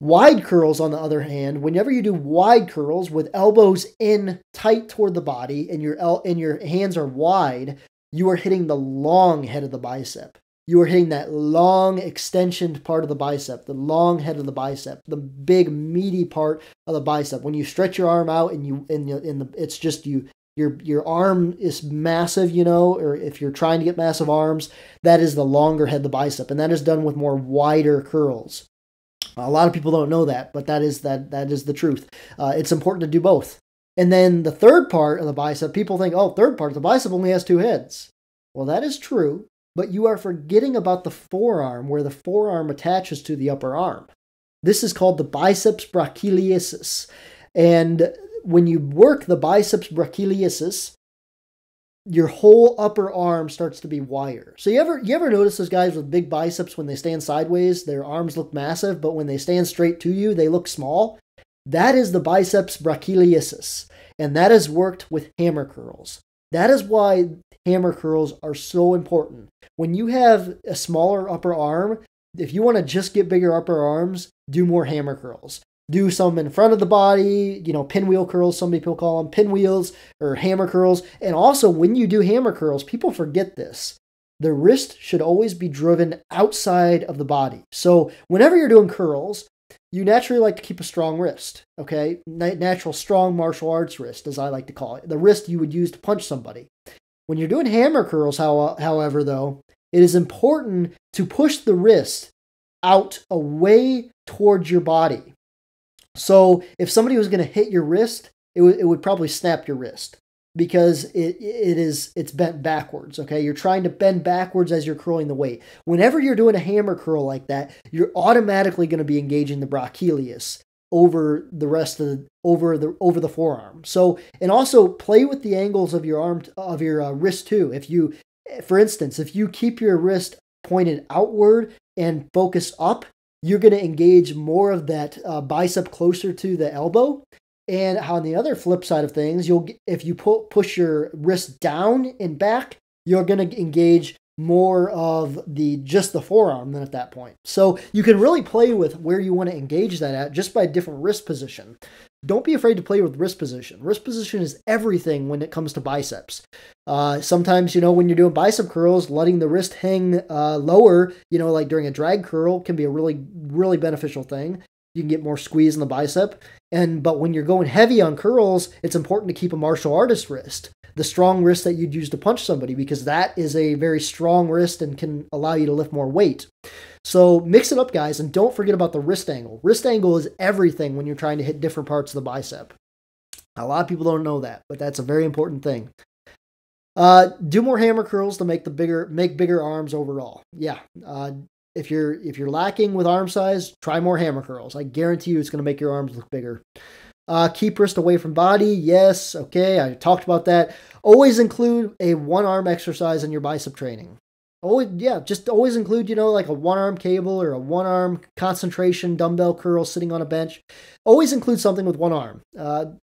Wide curls, on the other hand, whenever you do wide curls with elbows in tight toward the body and your hands are wide, you are hitting the long head of the bicep. You are hitting that long extension part of the bicep, the long head of the bicep, the big meaty part of the bicep. When you stretch your arm out it's just your arm is massive, or if you're trying to get massive arms, that is the longer head of the bicep, and that is done with more wider curls. A lot of people don't know that, but that is the truth. It's important to do both. And then the third part of the bicep, people think, third part, the bicep only has 2 heads. Well, that is true, but you are forgetting about the forearm, where the forearm attaches to the upper arm. This is called the biceps brachiosus. And when you work the biceps brachiosus, your whole upper arm starts to be wider. So you ever notice those guys with big biceps, when they stand sideways, their arms look massive, but when they stand straight to you, they look small? That is the biceps brachiosus, and that is worked with hammer curls. That is why hammer curls are so important. When you have a smaller upper arm, if you want to just get bigger upper arms, do more hammer curls. Do some in front of the body, pinwheel curls, some people call them pinwheels or hammer curls. And also, when you do hammer curls, people forget this. The wrist should always be driven outside of the body. So whenever you're doing curls, you naturally like to keep a strong wrist, okay? Natural, strong martial arts wrist, as I like to call it. The wrist you would use to punch somebody. When you're doing hammer curls, however, though, it is important to push the wrist out away towards your body. So if somebody was going to hit your wrist, it would probably snap your wrist because it's bent backwards, okay? You're trying to bend backwards as you're curling the weight. Whenever you're doing a hammer curl like that, you're automatically going to be engaging the brachialius over the rest of over the forearm. So, and also play with the angles of your wrist too. For instance, if you keep your wrist pointed outward and focus up, you're going to engage more of that bicep closer to the elbow. And on the other flip side of things, if you push your wrist down and back, you're going to engage more of just the forearm than at that point. So you can really play with where you want to engage that at just by a different wrist position. Don't be afraid to play with wrist position. Wrist position is everything when it comes to biceps. Sometimes, when you're doing bicep curls, letting the wrist hang lower, like during a drag curl can be a really, really beneficial thing. You can get more squeeze in the bicep. But when you're going heavy on curls, it's important to keep a martial artist wrist, the strong wrist that you'd use to punch somebody, because that is a very strong wrist and can allow you to lift more weight. So mix it up, guys, and don't forget about the wrist angle. Wrist angle is everything when you're trying to hit different parts of the bicep. A lot of people don't know that, but that's a very important thing. Do more hammer curls to make bigger arms overall. Yeah. If you're lacking with arm size, try more hammer curls. I guarantee you it's going to make your arms look bigger. Keep wrist away from body. Yes. Okay. I talked about that. Always include a one arm exercise in your bicep training. Just always include, like a one arm cable or a one arm concentration dumbbell curl sitting on a bench. Always include something with one arm.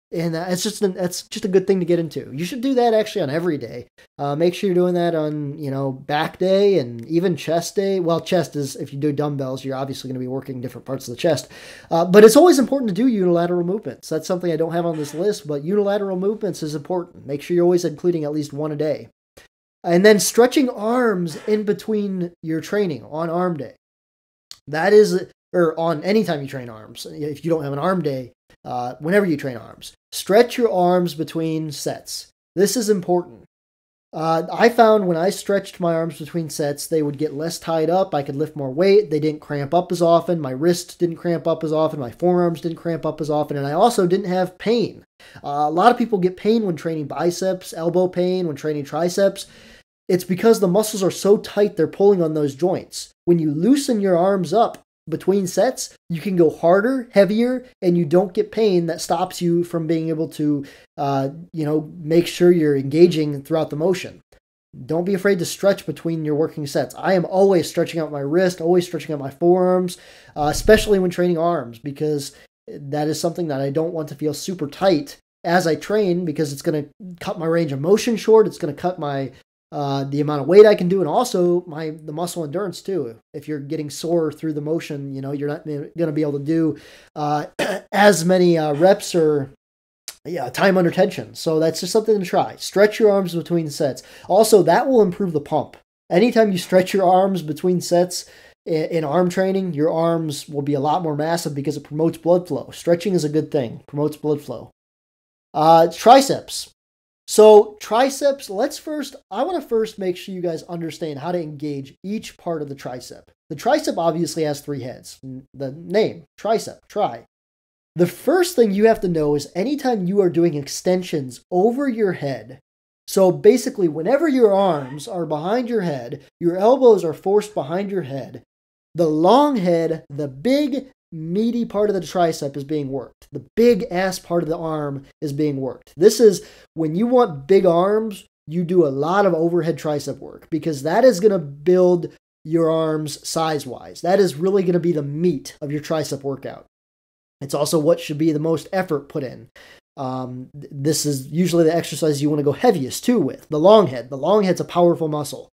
And that's just a good thing to get into. You should do that actually on every day. Make sure you're doing that on, back day and even chest day. Well, chest is, if you do dumbbells, you're obviously going to be working different parts of the chest. But it's always important to do unilateral movements. That's something I don't have on this list, but unilateral movements is important. Make sure you're always including at least one a day. And then stretching arms in between your training on arm day. That is, or on anytime you train arms. If you don't have an arm day, whenever you train arms, stretch your arms between sets. This is important. I found when I stretched my arms between sets, they would get less tied up. I could lift more weight. They didn't cramp up as often. My wrists didn't cramp up as often. My forearms didn't cramp up as often. And I also didn't have pain. A lot of people get pain when training biceps, elbow pain when training triceps. It's because the muscles are so tight, they're pulling on those joints. When you loosen your arms up between sets, you can go harder, heavier, and you don't get pain that stops you from being able to, make sure you're engaging throughout the motion. Don't be afraid to stretch between your working sets. I am always stretching out my wrist, always stretching out my forearms, especially when training arms, because that is something that I don't want to feel super tight as I train, because it's going to cut my range of motion short. It's going to cut the amount of weight I can do, and also the muscle endurance too. If you're getting sore through the motion, you're not going to be able to do as many reps or time under tension. So that's just something to try. Stretch your arms between sets. Also, that will improve the pump. Anytime you stretch your arms between sets in arm training, your arms will be a lot more massive because it promotes blood flow. Stretching is a good thing. Promotes blood flow. Triceps. So triceps, I want to first make sure you guys understand how to engage each part of the tricep. The tricep obviously has 3 heads. The name, tricep, tri. The first thing you have to know is anytime you are doing extensions over your head, so basically whenever your arms are behind your head, your elbows are forced behind your head, the long head, the big meaty part of the tricep is being worked. The big ass part of the arm is being worked. This is when you want big arms, you do a lot of overhead tricep work, because that is going to build your arms size-wise. That is really going to be the meat of your tricep workout. It's also what should be the most effort put in. This is usually the exercise you want to go heaviest too with. The long head. The long head's a powerful muscle.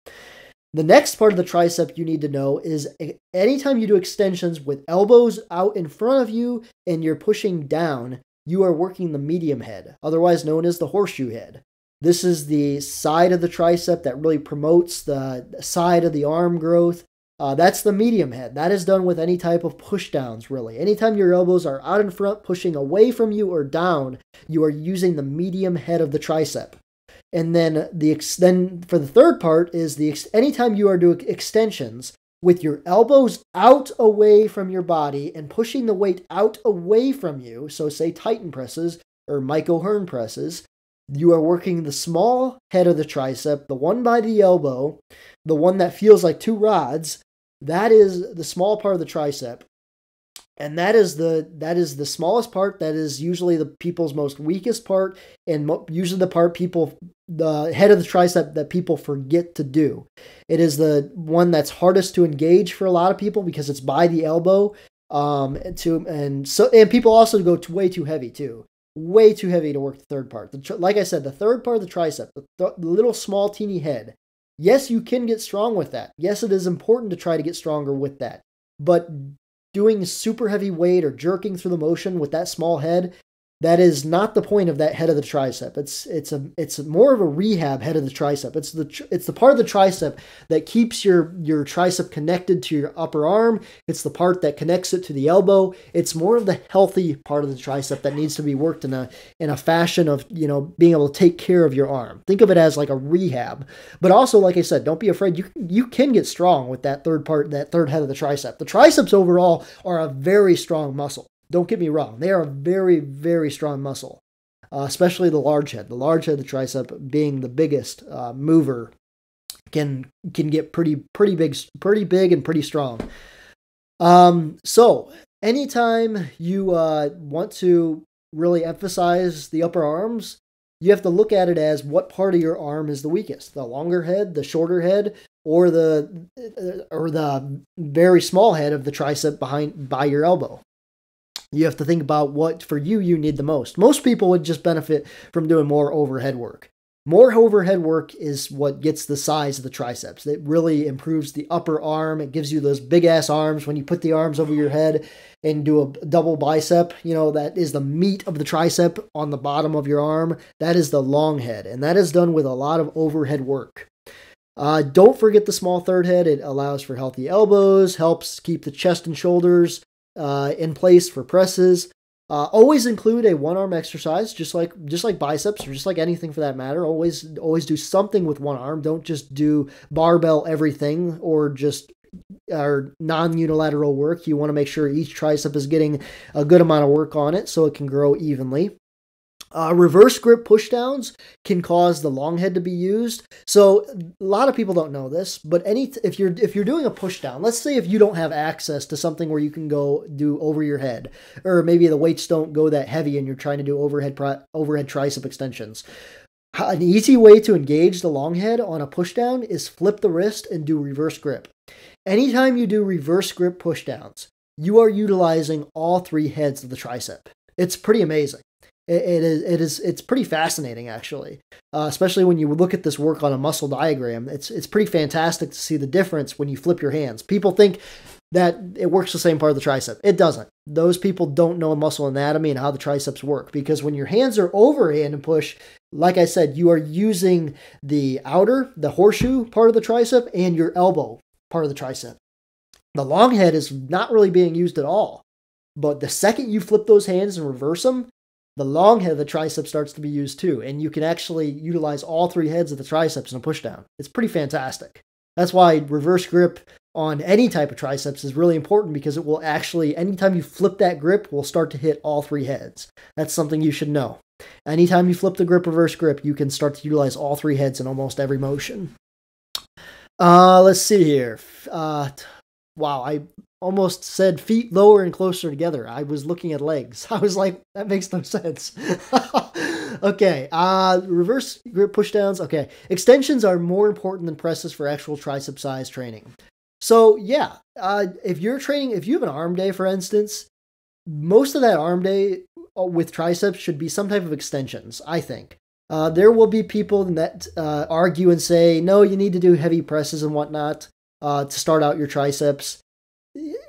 The next part of the tricep you need to know is anytime you do extensions with elbows out in front of you and you're pushing down, you are working the medium head, otherwise known as the horseshoe head. This is the side of the tricep that really promotes the side of the arm growth. That's the medium head. That is done with any type of push downs, really. Anytime your elbows are out in front, pushing away from you or down, you are using the medium head of the tricep. And then for the third part is anytime you are doing extensions with your elbows out away from your body and pushing the weight out away from you, so say Titan presses or Mike O'Hearn presses, you are working the small head of the tricep, the one by the elbow, the one that feels like 2 rods. That is the small part of the tricep. And that is the smallest part. That is usually the people's most weakest part, and usually the head of the tricep that people forget to do. It is the one that's hardest to engage for a lot of people because it's by the elbow. And people also go way too heavy too. way too heavy to work the third part. Like I said, the third part of the tricep, the little small teeny head. Yes, you can get strong with that. Yes, it is important to try to get stronger with that. But doing super heavy weight or jerking through the motion with that small head, that is not the point of that head of the tricep. It's more of a rehab head of the tricep. It's the part of the tricep that keeps your tricep connected to your upper arm. It's the part that connects it to the elbow. It's more of the healthy part of the tricep that needs to be worked in a fashion of, being able to take care of your arm. Think of it as like a rehab. But also, like I said, don't be afraid. You can get strong with that third part, that third head of the tricep. The triceps overall are a very strong muscle. Don't get me wrong. They are a very, very strong muscle, especially the large head. The large head of the tricep being the biggest mover can get pretty big and pretty strong. So anytime you want to really emphasize the upper arms, you have to look at it as what part of your arm is the weakest: the longer head, the shorter head, or the very small head of the tricep by your elbow. You have to think about what, for you need the most. Most people would just benefit from doing more overhead work. More overhead work is what gets the size of the triceps. It really improves the upper arm. It gives you those big-ass arms when you put the arms over your head and do a double bicep. That is the meat of the tricep on the bottom of your arm. That is the long head, and that is done with a lot of overhead work. Don't forget the small third head. It allows for healthy elbows, helps keep the chest and shoulders in place for presses. Always include a one-arm exercise, just like biceps, or just like anything for that matter. Always do something with one arm. Don't just do barbell everything or non-unilateral work. You want to make sure each tricep is getting a good amount of work on it so it can grow evenly. Reverse grip pushdowns can cause the long head to be used. So a lot of people don't know this, but if you're doing a pushdown, let's say if you don't have access to something where you can go do over your head, or maybe the weights don't go that heavy and you're trying to do overhead tricep extensions. An easy way to engage the long head on a pushdown is flip the wrist and do reverse grip. Anytime you do reverse grip pushdowns, you are utilizing all three heads of the tricep. It's pretty amazing. It's pretty fascinating, actually, especially when you look at this work on a muscle diagram. It's pretty fantastic to see the difference when you flip your hands. People think that it works the same part of the tricep. It doesn't. Those people don't know muscle anatomy and how the triceps work, because when your hands are overhand and push, like I said, you are using the horseshoe part of the tricep and your elbow part of the tricep. The long head is not really being used at all, but the second you flip those hands and reverse them, the long head of the tricep starts to be used too, and you can actually utilize all three heads of the triceps in a pushdown. It's pretty fantastic. That's why reverse grip on any type of triceps is really important, because it will actually, anytime you flip that grip, will start to hit all three heads. That's something you should know. Anytime you flip the grip, reverse grip, you can start to utilize all three heads in almost every motion. Let's see here. Wow, I almost said feet lower and closer together. I was looking at legs. I was like, that makes no sense. Okay, reverse grip pushdowns. Okay, extensions are more important than presses for actual tricep size training. So yeah, if you have an arm day, for instance, most of that arm day with triceps should be some type of extensions, I think. There will be people that argue and say, no, you need to do heavy presses and whatnot to start out your triceps.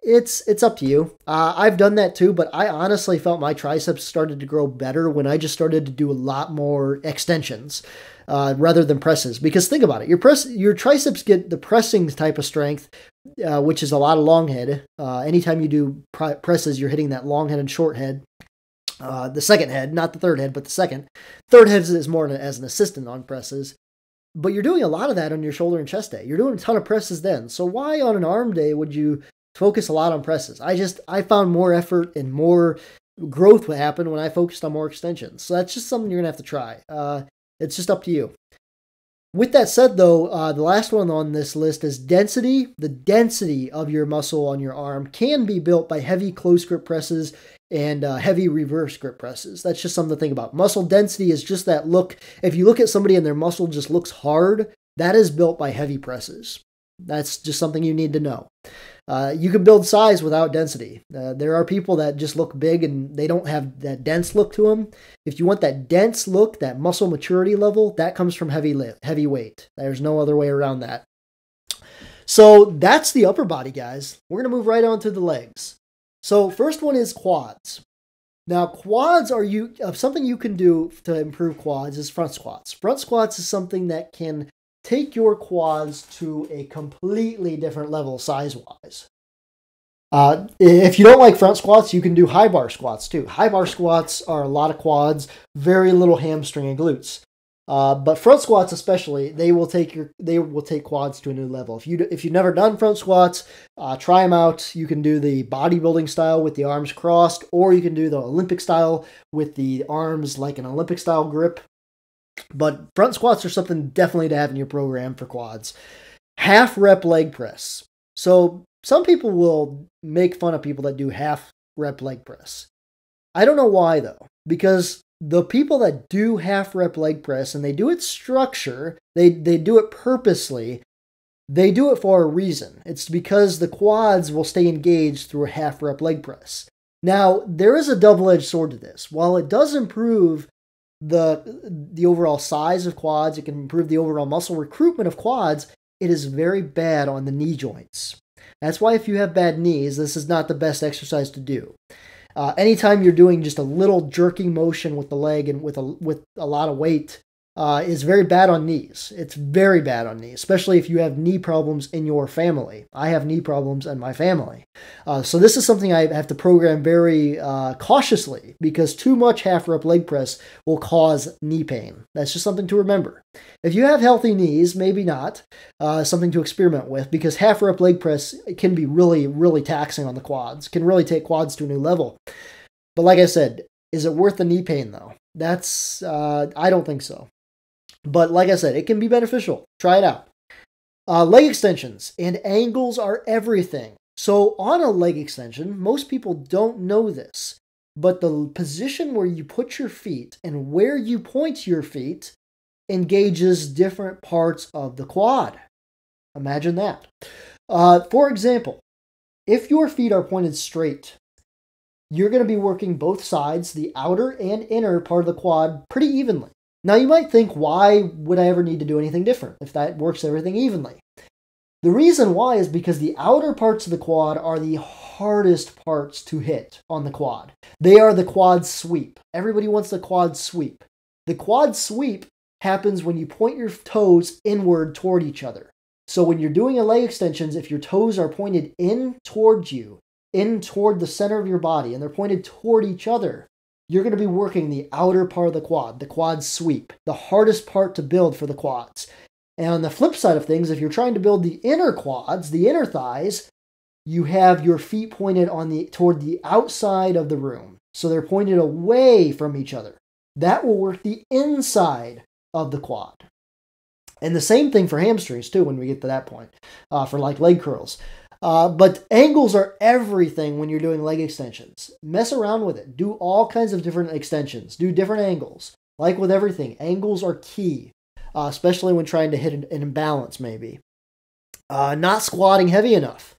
It's up to you. I've done that too, but I honestly felt my triceps started to grow better when I just started to do a lot more extensions rather than presses. Because think about it, your triceps get the pressing type of strength, which is a lot of long head. Anytime you do presses, you're hitting that long head and short head. The second head, not the third head, but the second. Third head is more as an assistant on presses. But you're doing a lot of that on your shoulder and chest day. You're doing a ton of presses then. So why on an arm day would you focus a lot on presses? I found more effort and more growth would happen when I focused on more extensions. So that's just something you're going to have to try. It's just up to you. With that said, though, the last one on this list is density. The density of your muscle on your arm can be built by heavy close grip presses and heavy reverse grip presses. That's just something to think about. Muscle density is just that look. If you look at somebody and their muscle just looks hard, that is built by heavy presses. That's just something you need to know. You can build size without density. There are people that just look big and they don't have that dense look to them. If you want that dense look, that muscle maturity level, that comes from heavy weight. There's no other way around that. So that's the upper body, guys. We're going to move right on to the legs. So first one is quads. Now, quads are something you can do to improve quads is front squats. Front squats is something that can take your quads to a completely different level size-wise. If you don't like front squats, you can do high bar squats too. High bar squats are a lot of quads, very little hamstring and glutes. But front squats especially, they will take quads to a new level. If you've never done front squats, try them out. You can do the bodybuilding style with the arms crossed, or you can do the Olympic style with the arms like an Olympic style grip. But front squats are something definitely to have in your program for quads. Half rep leg press. So some people will make fun of people that do half rep leg press. I don't know why though, because the people that do half rep leg press and they do it structure, they do it purposely, they do it for a reason. It's because the quads will stay engaged through a half rep leg press. Now, there is a double-edged sword to this. While it does improve the overall size of quads, it can improve the overall muscle recruitment of quads, it is very bad on the knee joints. That's why if you have bad knees, this is not the best exercise to do. Anytime you're doing just a little jerking motion with the leg and with a lot of weight is very bad on knees. It's very bad on knees, especially if you have knee problems in your family. I have knee problems in my family. So this is something I have to program very cautiously because too much half rep leg press will cause knee pain. That's just something to remember. If you have healthy knees, maybe not. Something to experiment with because half rep leg press can be really, really taxing on the quads. Can really take quads to a new level. But like I said, is it worth the knee pain though? That's, I don't think so. But like I said, it can be beneficial. Try it out. Leg extensions and angles are everything. So on a leg extension, most people don't know this, but the position where you put your feet and where you point your feet engages different parts of the quad. Imagine that. For example, if your feet are pointed straight, you're going to be working both sides, the outer and inner part of the quad, pretty evenly. Now you might think, why would I ever need to do anything different if that works everything evenly? The reason why is because the outer parts of the quad are the hardest parts to hit on the quad. They are the quad sweep. Everybody wants the quad sweep. The quad sweep happens when you point your toes inward toward each other. So when you're doing a leg extensions, if your toes are pointed in towards you, in toward the center of your body, and they're pointed toward each other, you're going to be working the outer part of the quad sweep, the hardest part to build for the quads. And on the flip side of things, if you're trying to build the inner quads, the inner thighs, you have your feet pointed toward the outside of the room. So they're pointed away from each other. That will work the inside of the quad. And the same thing for hamstrings too when we get to that point, for like leg curls. But angles are everything when you're doing leg extensions. Mess around with it. Do all kinds of different extensions. Do different angles. Like with everything, angles are key, especially when trying to hit an imbalance maybe. Not squatting heavy enough.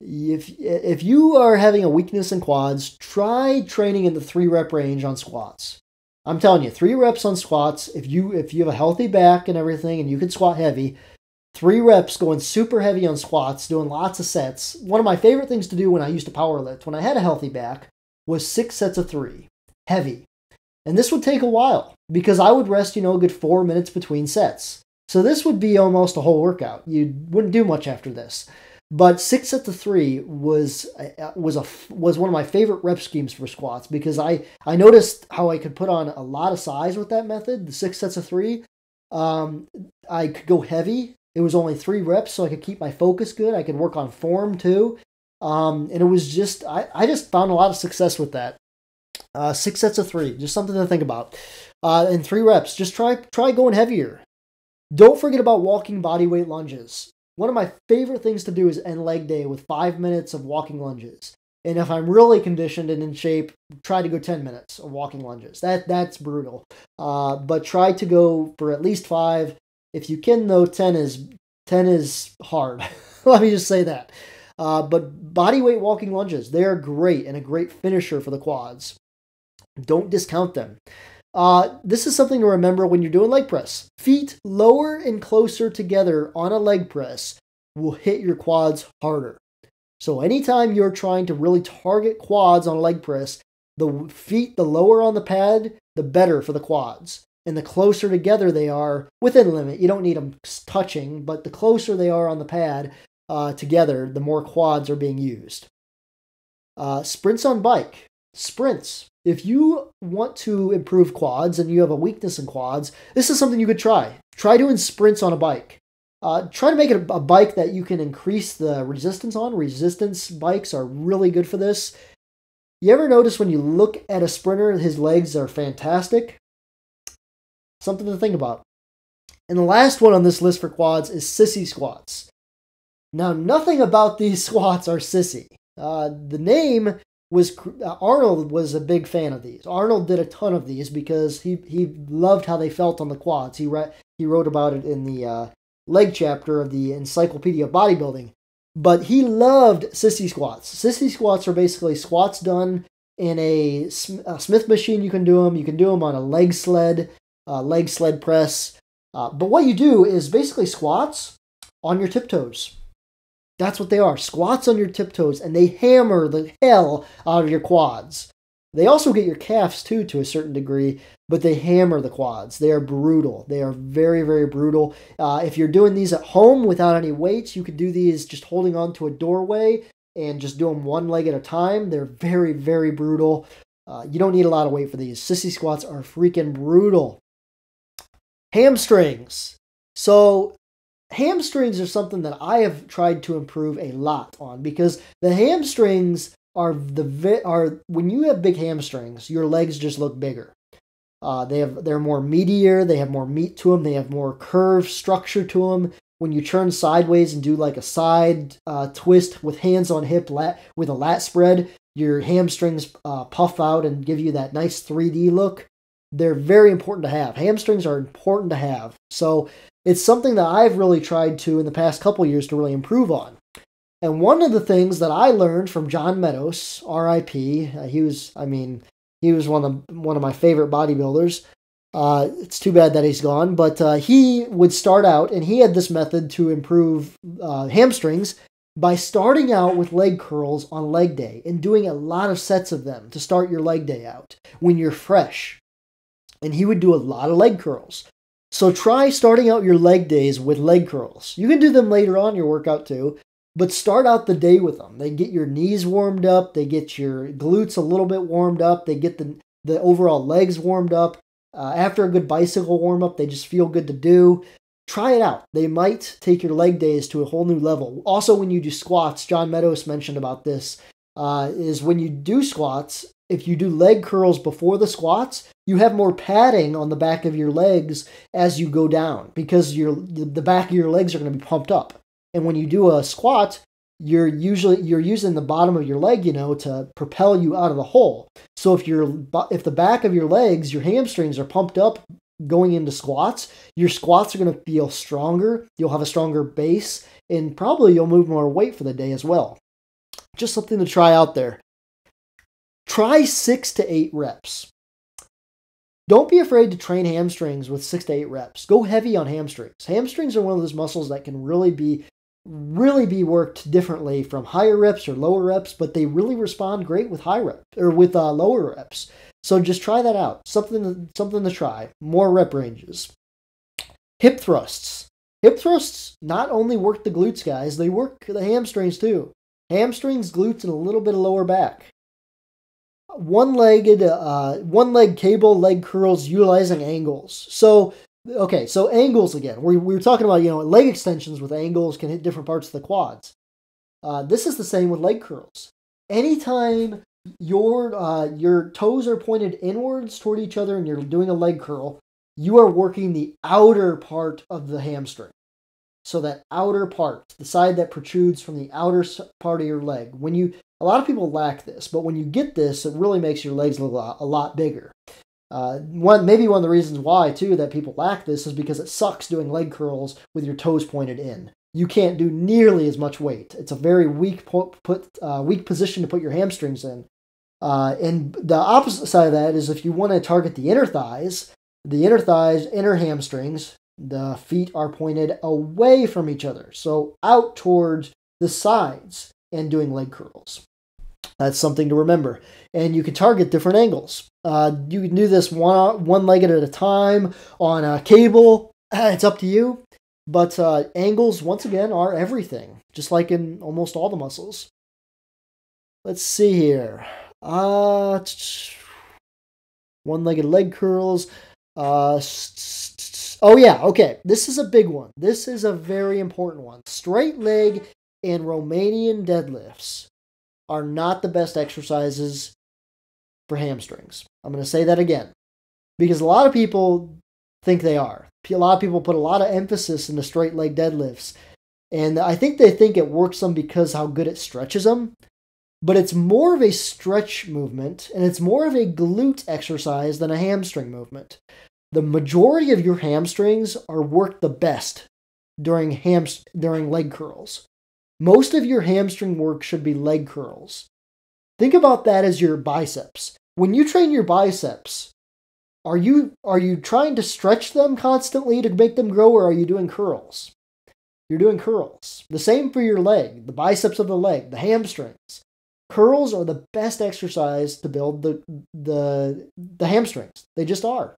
If you are having a weakness in quads, try training in the 3-rep range on squats. I'm telling you, 3 reps on squats, if you have a healthy back and everything and you can squat heavy, 3 reps going super heavy on squats, doing lots of sets. One of my favorite things to do when I used to power lift, when I had a healthy back, was 6 sets of 3, heavy. And this would take a while because I would rest, a good 4 minutes between sets. So this would be almost a whole workout. You wouldn't do much after this. But 6 sets of 3 was one of my favorite rep schemes for squats because I noticed how I could put on a lot of size with that method, the 6 sets of 3. I could go heavy. It was only 3 reps, so I could keep my focus good. I could work on form too. And it was just, I just found a lot of success with that. 6 sets of 3, just something to think about. And 3 reps, just try going heavier. Don't forget about walking bodyweight lunges. One of my favorite things to do is end leg day with 5 minutes of walking lunges. And if I'm really conditioned and in shape, try to go 10 minutes of walking lunges. That's brutal. But try to go for at least 5. If you can, though, 10 is hard. Let me just say that. But body weight walking lunges, they're great and a great finisher for the quads. Don't discount them. This is something to remember when you're doing leg press. Feet lower and closer together on a leg press will hit your quads harder. So anytime you're trying to really target quads on a leg press, the feet, the lower on the pad, the better for the quads. And the closer together they are, within limit, you don't need them touching, but the closer they are on the pad together, the more quads are being used. Sprints on bike. Sprints. If you want to improve quads and you have a weakness in quads, this is something you could try. Try doing sprints on a bike. Try to make it a bike that you can increase the resistance on. Resistance bikes are really good for this. You ever notice when you look at a sprinter, his legs are fantastic? Something to think about. And the last one on this list for quads is sissy squats. Now, nothing about these squats are sissy. The name was Arnold was a big fan of these. Arnold did a ton of these because he loved how they felt on the quads. He wrote about it in the leg chapter of the Encyclopedia of Bodybuilding. But he loved sissy squats. Sissy squats are basically squats done in a Smith machine. You can do them. You can do them on a leg sled press. But what you do is basically squats on your tiptoes. That's what they are. Squats on your tiptoes, and they hammer the hell out of your quads. They also get your calves too, to a certain degree, but they hammer the quads. They are brutal. They are very, very brutal. If you're doing these at home without any weights, you could do these just holding on to a doorway and just do them one leg at a time. They're very, very brutal. You don't need a lot of weight for these. Sissy squats are freaking brutal. Hamstrings. So hamstrings are something that I have tried to improve a lot on, because the hamstrings are when you have big hamstrings, your legs just look bigger. They're more meatier, they have more meat to them, they have more curve structure to them. When you turn sideways and do like a side twist with hands on hip with a lat spread, your hamstrings puff out and give you that nice 3D look. They're very important to have. Hamstrings are important to have. So it's something that I've really tried to in the past couple years to really improve on. And one of the things that I learned from John Meadows, R.I.P. He was one of my favorite bodybuilders. It's too bad that he's gone, but he would start out, and he had this method to improve hamstrings by starting out with leg curls on leg day and doing a lot of sets of them to start your leg day out when you're fresh. And he would do a lot of leg curls. So try starting out your leg days with leg curls. You can do them later on in your workout too, but start out the day with them. They get your knees warmed up, they get your glutes a little bit warmed up, they get the overall legs warmed up. After a good bicycle warm up, they just feel good to do. Try it out. They might take your leg days to a whole new level. Also, when you do squats, John Meadows mentioned about this, is when you do squats, if you do leg curls before the squats, you have more padding on the back of your legs as you go down, because the back of your legs are going to be pumped up. And when you do a squat, you're using the bottom of your leg, to propel you out of the hole. So if the back of your legs, your hamstrings are pumped up going into squats, your squats are going to feel stronger. You'll have a stronger base, and probably you'll move more weight for the day as well. Just something to try out there. Try 6 to 8 reps. Don't be afraid to train hamstrings with 6 to 8 reps. Go heavy on hamstrings. Hamstrings are one of those muscles that can really be worked differently from higher reps or lower reps, but they really respond great with high reps or with lower reps. So just try that out. Something to try. More rep ranges. Hip thrusts. Hip thrusts not only work the glutes, guys, they work the hamstrings too. Hamstrings, glutes, and a little bit of lower back. One-leg cable leg curls utilizing angles. So angles again. We were talking about, leg extensions with angles can hit different parts of the quads. This is the same with leg curls. Anytime your toes are pointed inwards toward each other and you're doing a leg curl, you are working the outer part of the hamstring. So that outer part, the side that protrudes from the outer part of your leg. A lot of people lack this, but when you get this, it really makes your legs look a lot bigger. One of the reasons why, too, that people lack this is because it sucks doing leg curls with your toes pointed in. you can't do nearly as much weight. It's a very weak position to put your hamstrings in. And the opposite side of that is if you want to target the inner thighs, inner hamstrings, the feet are pointed away from each other, so out towards the sides, and doing leg curls. That's something to remember. And you can target different angles. You can do this one-legged at a time on a cable. It's up to you. But angles, once again, are everything, just like in almost all the muscles. Let's see here. One-legged leg curls. Oh yeah, okay. This is a big one. This is a very important one. Straight leg and Romanian deadlifts are not the best exercises for hamstrings. I'm going to say that again, because a lot of people think they are. A lot of people put a lot of emphasis into straight leg deadlifts, and I think they think it works them because how good it stretches them. But it's more of a stretch movement, and it's more of a glute exercise than a hamstring movement. The majority of your hamstrings are worked the best during leg curls. Most of your hamstring work should be leg curls. Think about that as your biceps. When you train your biceps, are you trying to stretch them constantly to make them grow, or are you doing curls? You're doing curls. The same for your leg, the biceps of the leg, the hamstrings. Curls are the best exercise to build the hamstrings. They just are.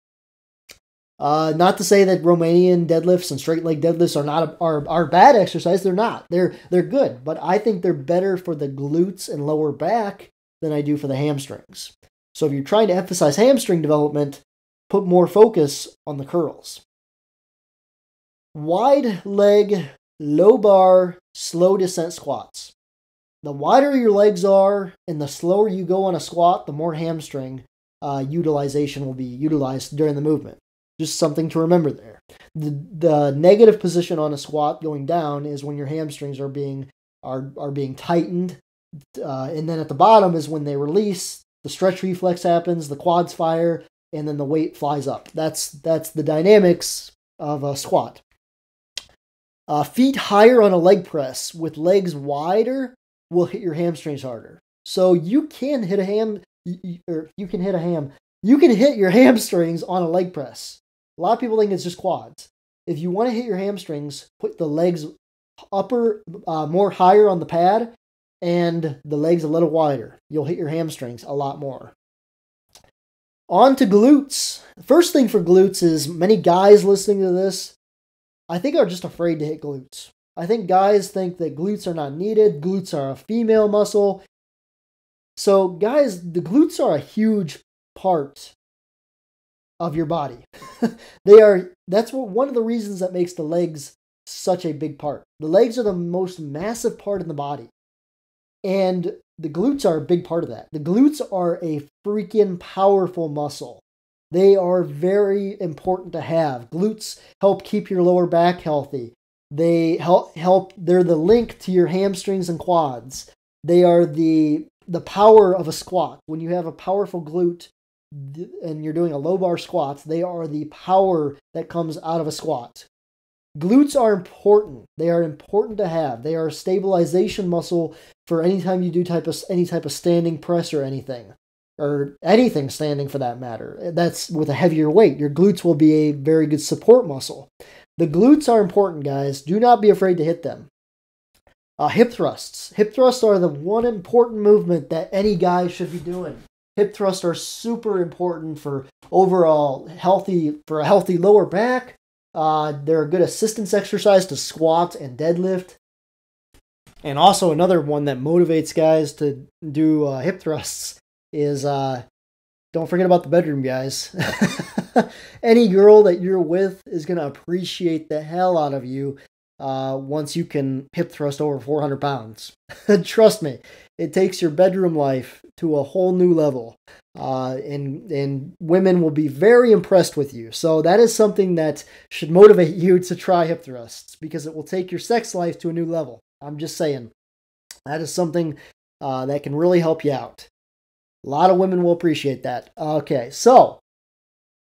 Not to say that Romanian deadlifts and straight leg deadlifts are bad exercise. They're not. They're good, but I think they're better for the glutes and lower back than I do for the hamstrings. So if you're trying to emphasize hamstring development, put more focus on the curls. Wide leg, low bar, slow descent squats. The wider your legs are and the slower you go on a squat, the more hamstring utilization will be utilized during the movement. Just something to remember there. The negative position on a squat going down is when your hamstrings are being tightened, and then at the bottom is when they release. The stretch reflex happens, the quads fire, and then the weight flies up. That's the dynamics of a squat. Feet higher on a leg press with legs wider will hit your hamstrings harder. So you can hit you can hit your hamstrings on a leg press. A lot of people think it's just quads. If you want to hit your hamstrings, put the legs more higher on the pad and the legs a little wider. You'll hit your hamstrings a lot more. On to glutes. First thing for glutes is many guys listening to this, I think, are just afraid to hit glutes. I think guys think that glutes are not needed. Glutes are a female muscle. So guys, the glutes are a huge part of your body. That's one of the reasons that makes the legs such a big part. The legs are the most massive part in the body. And the glutes are a big part of that. The glutes are a freaking powerful muscle. They are very important to have. Glutes help keep your lower back healthy. They help. They're the link to your hamstrings and quads. They are the power of a squat. When you have a powerful glute and you're doing a low bar squat, they are the power that comes out of a squat. Glutes are important. They are important to have. They are a stabilization muscle for any time you do any type of standing press or anything standing for that matter. That's with a heavier weight. Your glutes will be a very good support muscle. The glutes are important, guys. Do not be afraid to hit them. Hip thrusts. Hip thrusts are the one important movement that any guy should be doing. Hip thrusts are super important for overall a healthy lower back. They're a good assistance exercise to squat and deadlift. And also another one that motivates guys to do hip thrusts is don't forget about the bedroom, guys. Any girl that you're with is going to appreciate the hell out of you once you can hip thrust over 400 pounds. Trust me, it takes your bedroom life to a whole new level. And women will be very impressed with you. So that is something that should motivate you to try hip thrusts because it will take your sex life to a new level. I'm just saying. That is something that can really help you out. A lot of women will appreciate that. Okay, so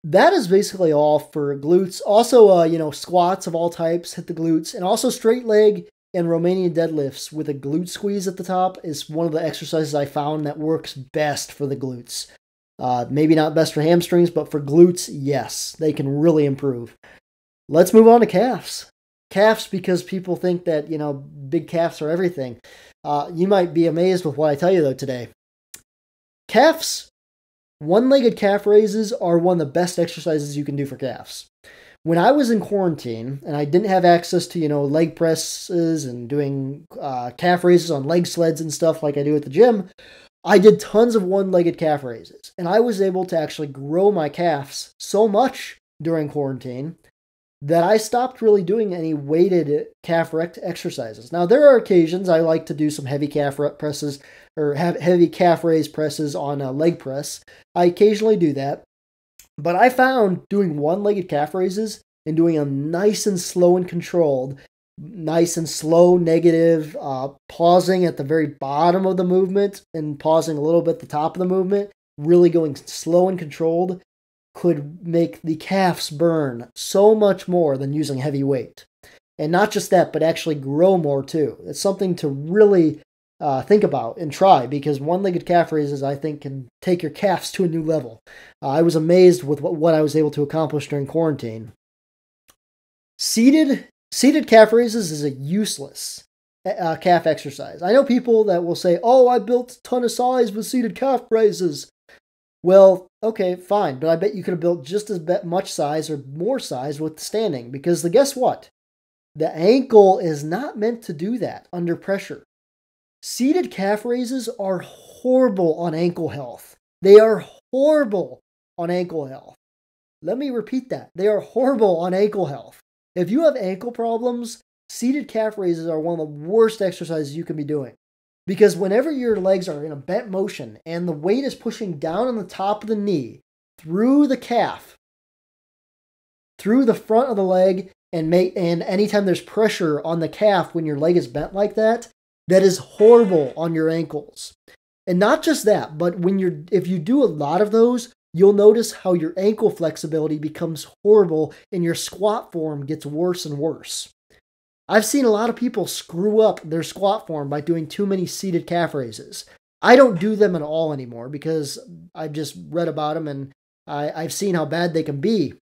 that is basically all for glutes. Also, squats of all types hit the glutes, and also straight leg and Romanian deadlifts with a glute squeeze at the top is one of the exercises I found that works best for the glutes. Maybe not best for hamstrings, but for glutes, yes, they can really improve. Let's move on to calves. Calves, because people think that, big calves are everything. You might be amazed with what I tell you, though, today. Calves, one-legged calf raises are one of the best exercises you can do for calves. When I was in quarantine and I didn't have access to, leg presses and doing calf raises on leg sleds and stuff like I do at the gym, I did tons of one-legged calf raises. And I was able to actually grow my calves so much during quarantine that I stopped really doing any weighted calf exercises. Now, there are occasions I like to do some heavy calf presses or have heavy calf raise presses on a leg press. I occasionally do that. But I found doing one-legged calf raises and doing them nice and slow and controlled, nice and slow, negative, pausing at the very bottom of the movement and pausing a little bit at the top of the movement, really going slow and controlled, could make the calves burn so much more than using heavy weight. And not just that, but actually grow more too. It's something to really think about and try, because one-legged calf raises, I think, can take your calves to a new level. I was amazed with what I was able to accomplish during quarantine. Seated calf raises is a useless calf exercise. I know people that will say, oh, I built a ton of size with seated calf raises. Well, okay, fine, but I bet you could have built just as much size or more size with standing, because guess what? The ankle is not meant to do that under pressure. Seated calf raises are horrible on ankle health. They are horrible on ankle health. Let me repeat that. They are horrible on ankle health. If you have ankle problems, seated calf raises are one of the worst exercises you can be doing. Because whenever your legs are in a bent motion and the weight is pushing down on the top of the knee, through the calf, through the front of the leg, and anytime there's pressure on the calf when your leg is bent like that, that is horrible on your ankles. And not just that, but if you do a lot of those, you'll notice how your ankle flexibility becomes horrible and your squat form gets worse and worse. I've seen a lot of people screw up their squat form by doing too many seated calf raises. I don't do them at all anymore because I've just read about them and I've seen how bad they can be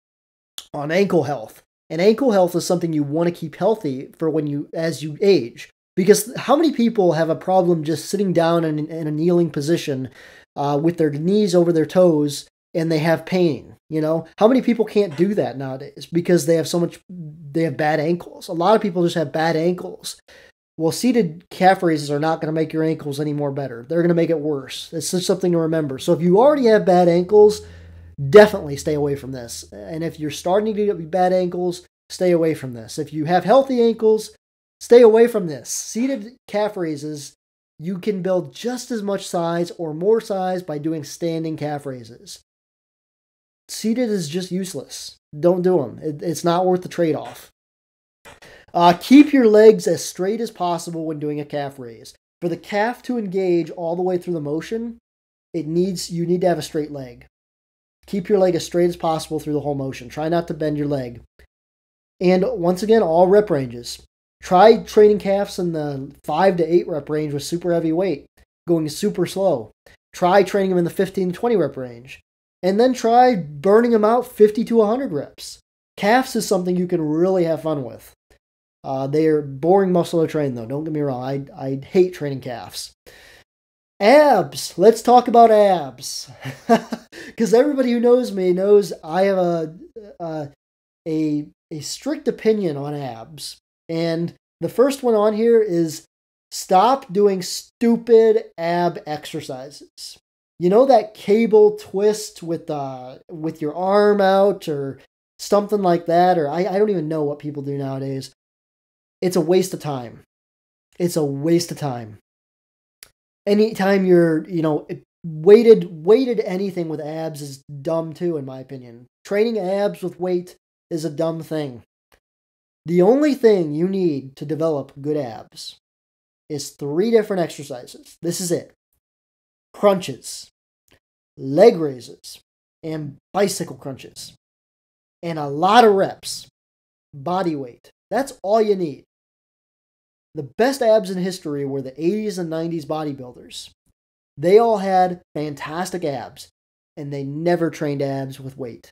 on ankle health. And ankle health is something you want to keep healthy for as you age. Because how many people have a problem just sitting down in a kneeling position with their knees over their toes and they have pain? How many people can't do that nowadays because they have bad ankles? A lot of people just have bad ankles. Well, seated calf raises are not going to make your ankles any more better. They're going to make it worse. It's just something to remember. So if you already have bad ankles, definitely stay away from this. And if you're starting to get bad ankles, stay away from this. If you have healthy ankles, stay away from this. Seated calf raises, you can build just as much size or more size by doing standing calf raises. Seated is just useless. Don't do them. It's not worth the trade-off. Keep your legs as straight as possible when doing a calf raise. For the calf to engage all the way through the motion, you need to have a straight leg. Keep your leg as straight as possible through the whole motion. Try not to bend your leg. And once again, all rep ranges. Try training calves in the 5 to 8 rep range with super heavy weight, going super slow. Try training them in the 15 to 20 rep range. And then try burning them out 50 to 100 reps. Calves is something you can really have fun with. They are boring muscle to train, though. Don't get me wrong. I hate training calves. Abs. Let's talk about abs. Because everybody who knows me knows I have a strict opinion on abs. And the first one on here is stop doing stupid ab exercises. You know that cable twist with your arm out or something like that? Or I don't even know what people do nowadays. It's a waste of time. It's a waste of time. Anytime you're, weighted anything with abs is dumb too, in my opinion. Training abs with weight is a dumb thing. The only thing you need to develop good abs is 3 different exercises. This is it. Crunches, leg raises, and bicycle crunches and a lot of reps, body weight. That's all you need. The best abs in history were the 80s and 90s bodybuilders. They all had fantastic abs, and they never trained abs with weight.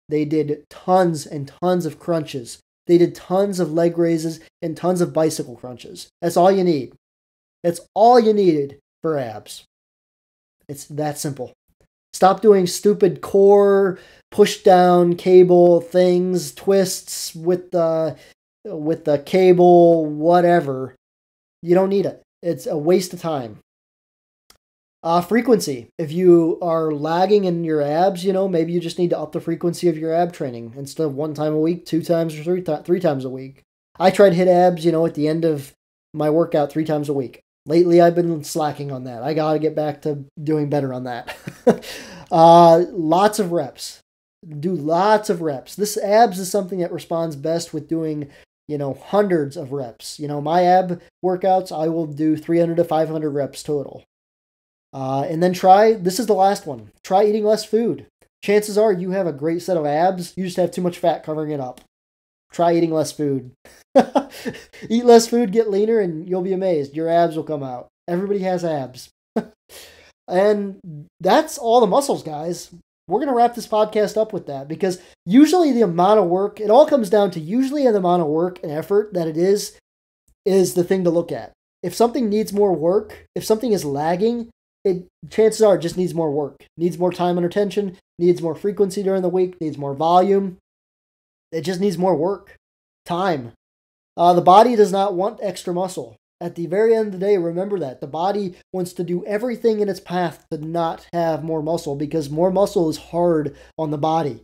They did tons and tons of crunches. They did tons of leg raises and tons of bicycle crunches. That's all you need. That's all you needed for abs. It's that simple. Stop doing stupid core, push down cable things, twists with the cable, whatever. You don't need it. It's a waste of time. Frequency. If you are lagging in your abs, maybe you just need to up the frequency of your ab training instead of 1 time a week, 2 times or 3 times a week. I try to hit abs, at the end of my workout 3 times a week. Lately, I've been slacking on that. I got to get back to doing better on that. Lots of reps. Do lots of reps. This abs is something that responds best with doing, hundreds of reps. My ab workouts, I will do 300 to 500 reps total. And then this is the last one. Try eating less food. Chances are you have a great set of abs. You just have too much fat covering it up. Try eating less food. Eat less food, get leaner, and you'll be amazed. Your abs will come out. Everybody has abs. And that's all the muscles, guys. We're going to wrap this podcast up with that because usually the amount of work, it all comes down to usually the amount of work and effort that it is the thing to look at. If something needs more work, if something is lagging, chances are it just needs more work, needs more time and attention, needs more frequency during the week, needs more volume. It just needs more work, time. The body does not want extra muscle. At the very end of the day, remember that. The body wants to do everything in its path to not have more muscle because more muscle is hard on the body.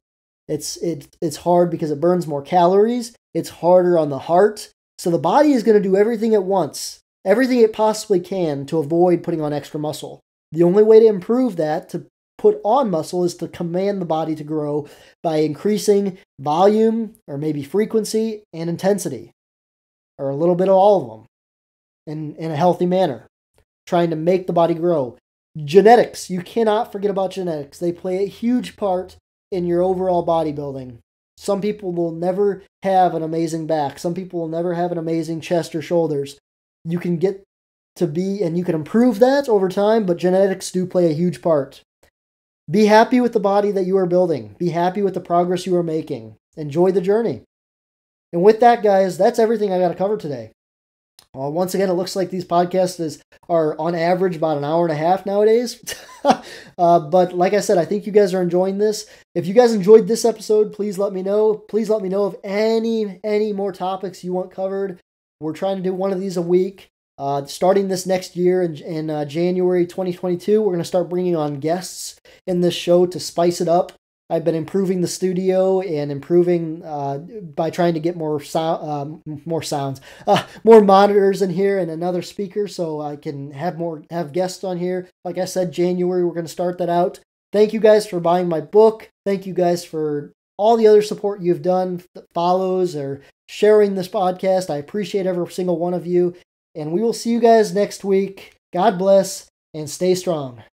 It's hard because it burns more calories. It's harder on the heart. So the body is going to do everything it wants, everything it possibly can to avoid putting on extra muscle. The only way to improve that, to put on muscle, is to command the body to grow by increasing volume or maybe frequency and intensity, or a little bit of all of them in a healthy manner, trying to make the body grow. Genetics. You cannot forget about genetics. They play a huge part in your overall bodybuilding. Some people will never have an amazing back. Some people will never have an amazing chest or shoulders. You can get to be, and you can improve that over time, but genetics do play a huge part. Be happy with the body that you are building. Be happy with the progress you are making. Enjoy the journey. And with that, guys, that's everything I got to cover today. Once again, it looks like these podcasts are on average about an hour and a half nowadays. But like I said, I think you guys are enjoying this. If you guys enjoyed this episode, please let me know. Please let me know of any more topics you want covered. We're trying to do one of these a week. Starting this next year in January 2022, we're going to start bringing on guests in this show to spice it up. I've been improving the studio and improving by trying to get more monitors in here and another speaker so I can have guests on here. Like I said, January, we're going to start that out. Thank you guys for buying my book. Thank you guys for all the other support you've done, follows or sharing this podcast. I appreciate every single one of you. And we will see you guys next week. God bless and stay strong.